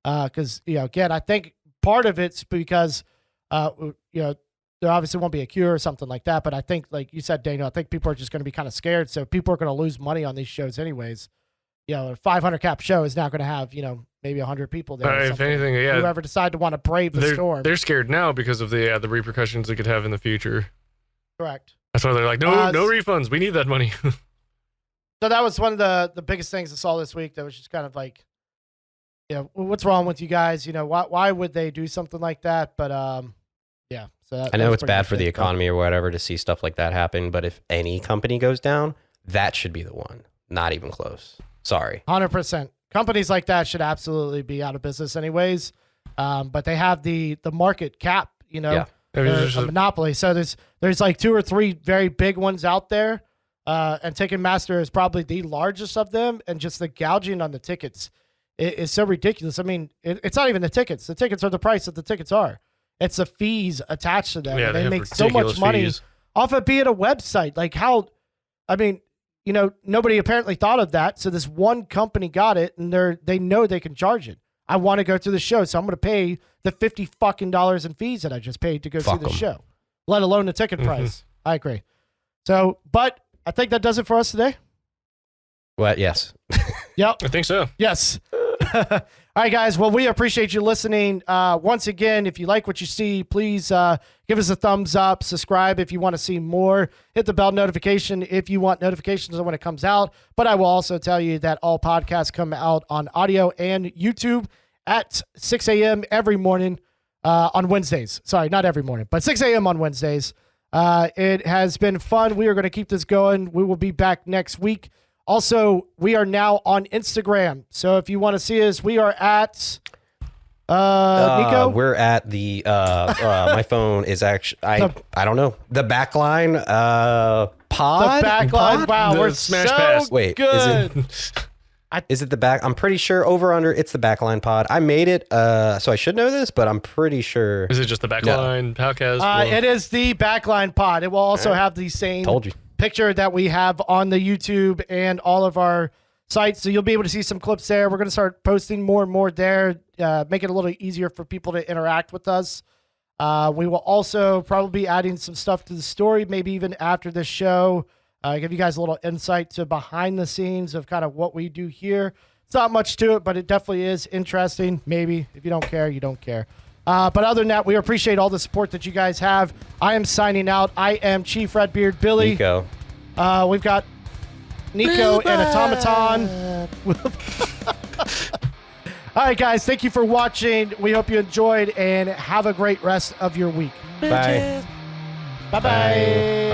Because again, I think part of it's because there obviously won't be a cure or something like that. But I think, like you said, Daniel, I think people are just going to be kind of scared. So people are going to lose money on these shows anyways. A 500 cap show is now going to have, maybe 100 people there. If anything, yeah. Whoever decide to want to brave the storm. They're scared now because of the repercussions it could have in the future. Correct. That's why they're like, no refunds. We need that money. So that was one of the biggest things I saw this week. That was just kind of like, what's wrong with you guys? Why would they do something like that? But yeah. So I know it's bad for the economy or whatever to see stuff like that happen, but if any company goes down, that should be the one. Not even close. Sorry. 100%. Companies like that should absolutely be out of business anyways. But they have the market cap, Yeah. a monopoly. So there's like 2 or 3 very big ones out there. And Ticketmaster is probably the largest of them. And just the gouging on the tickets is so ridiculous. I mean, it's not even the tickets. The tickets are the price that the tickets are. It's the fees attached to them. Yeah, they make so much money off of being a website. Like nobody apparently thought of that. So this one company got it, and they know they can charge it. I want to go to the show, so I'm going to pay the $50 fucking in fees that I just paid to go see the show, let alone the ticket price. I agree. So, but I think that does it for us today. Well, yes. Yep. I think so. Yes. All right, guys. Well, we appreciate you listening. Once again, if you like what you see, please give us a thumbs up. Subscribe if you want to see more. Hit the bell notification if you want notifications when it comes out. But I will also tell you that all podcasts come out on audio and YouTube at 6 a.m. every morning on Wednesdays. Sorry, not every morning, but 6 a.m. on Wednesdays. It has been fun. We are going to keep this going. We will be back next week. Also, we are now on Instagram. So if you want to see us, we are at Nico. We're at the my phone is actually I don't know. The Backline pod. The Backline. Wow, we're Smash so Pass. Wait, good. is it Is it the back? I'm pretty sure over under. It's the backline pod. I made it, so I should know this, but I'm pretty sure. Is it just the backline podcast? It is the backline pod. It will also have the same Told you. picture that we have on the YouTube and all of our sites. So you'll be able to see some clips there. We're going to start posting more and more there, make it a little easier for people to interact with us. We will also probably be adding some stuff to the story, maybe even after this show. Give you guys a little insight to behind the scenes of kind of what we do here. It's not much to it, but it definitely is interesting. Maybe if you don't care, you don't care. But other than that, we appreciate all the support that you guys have. I am signing out. I am Chief Redbeard Billy. Nico. We've got Nico and Automaton. All right, guys. Thank you for watching. We hope you enjoyed and have a great rest of your week. Bye. Bye-bye.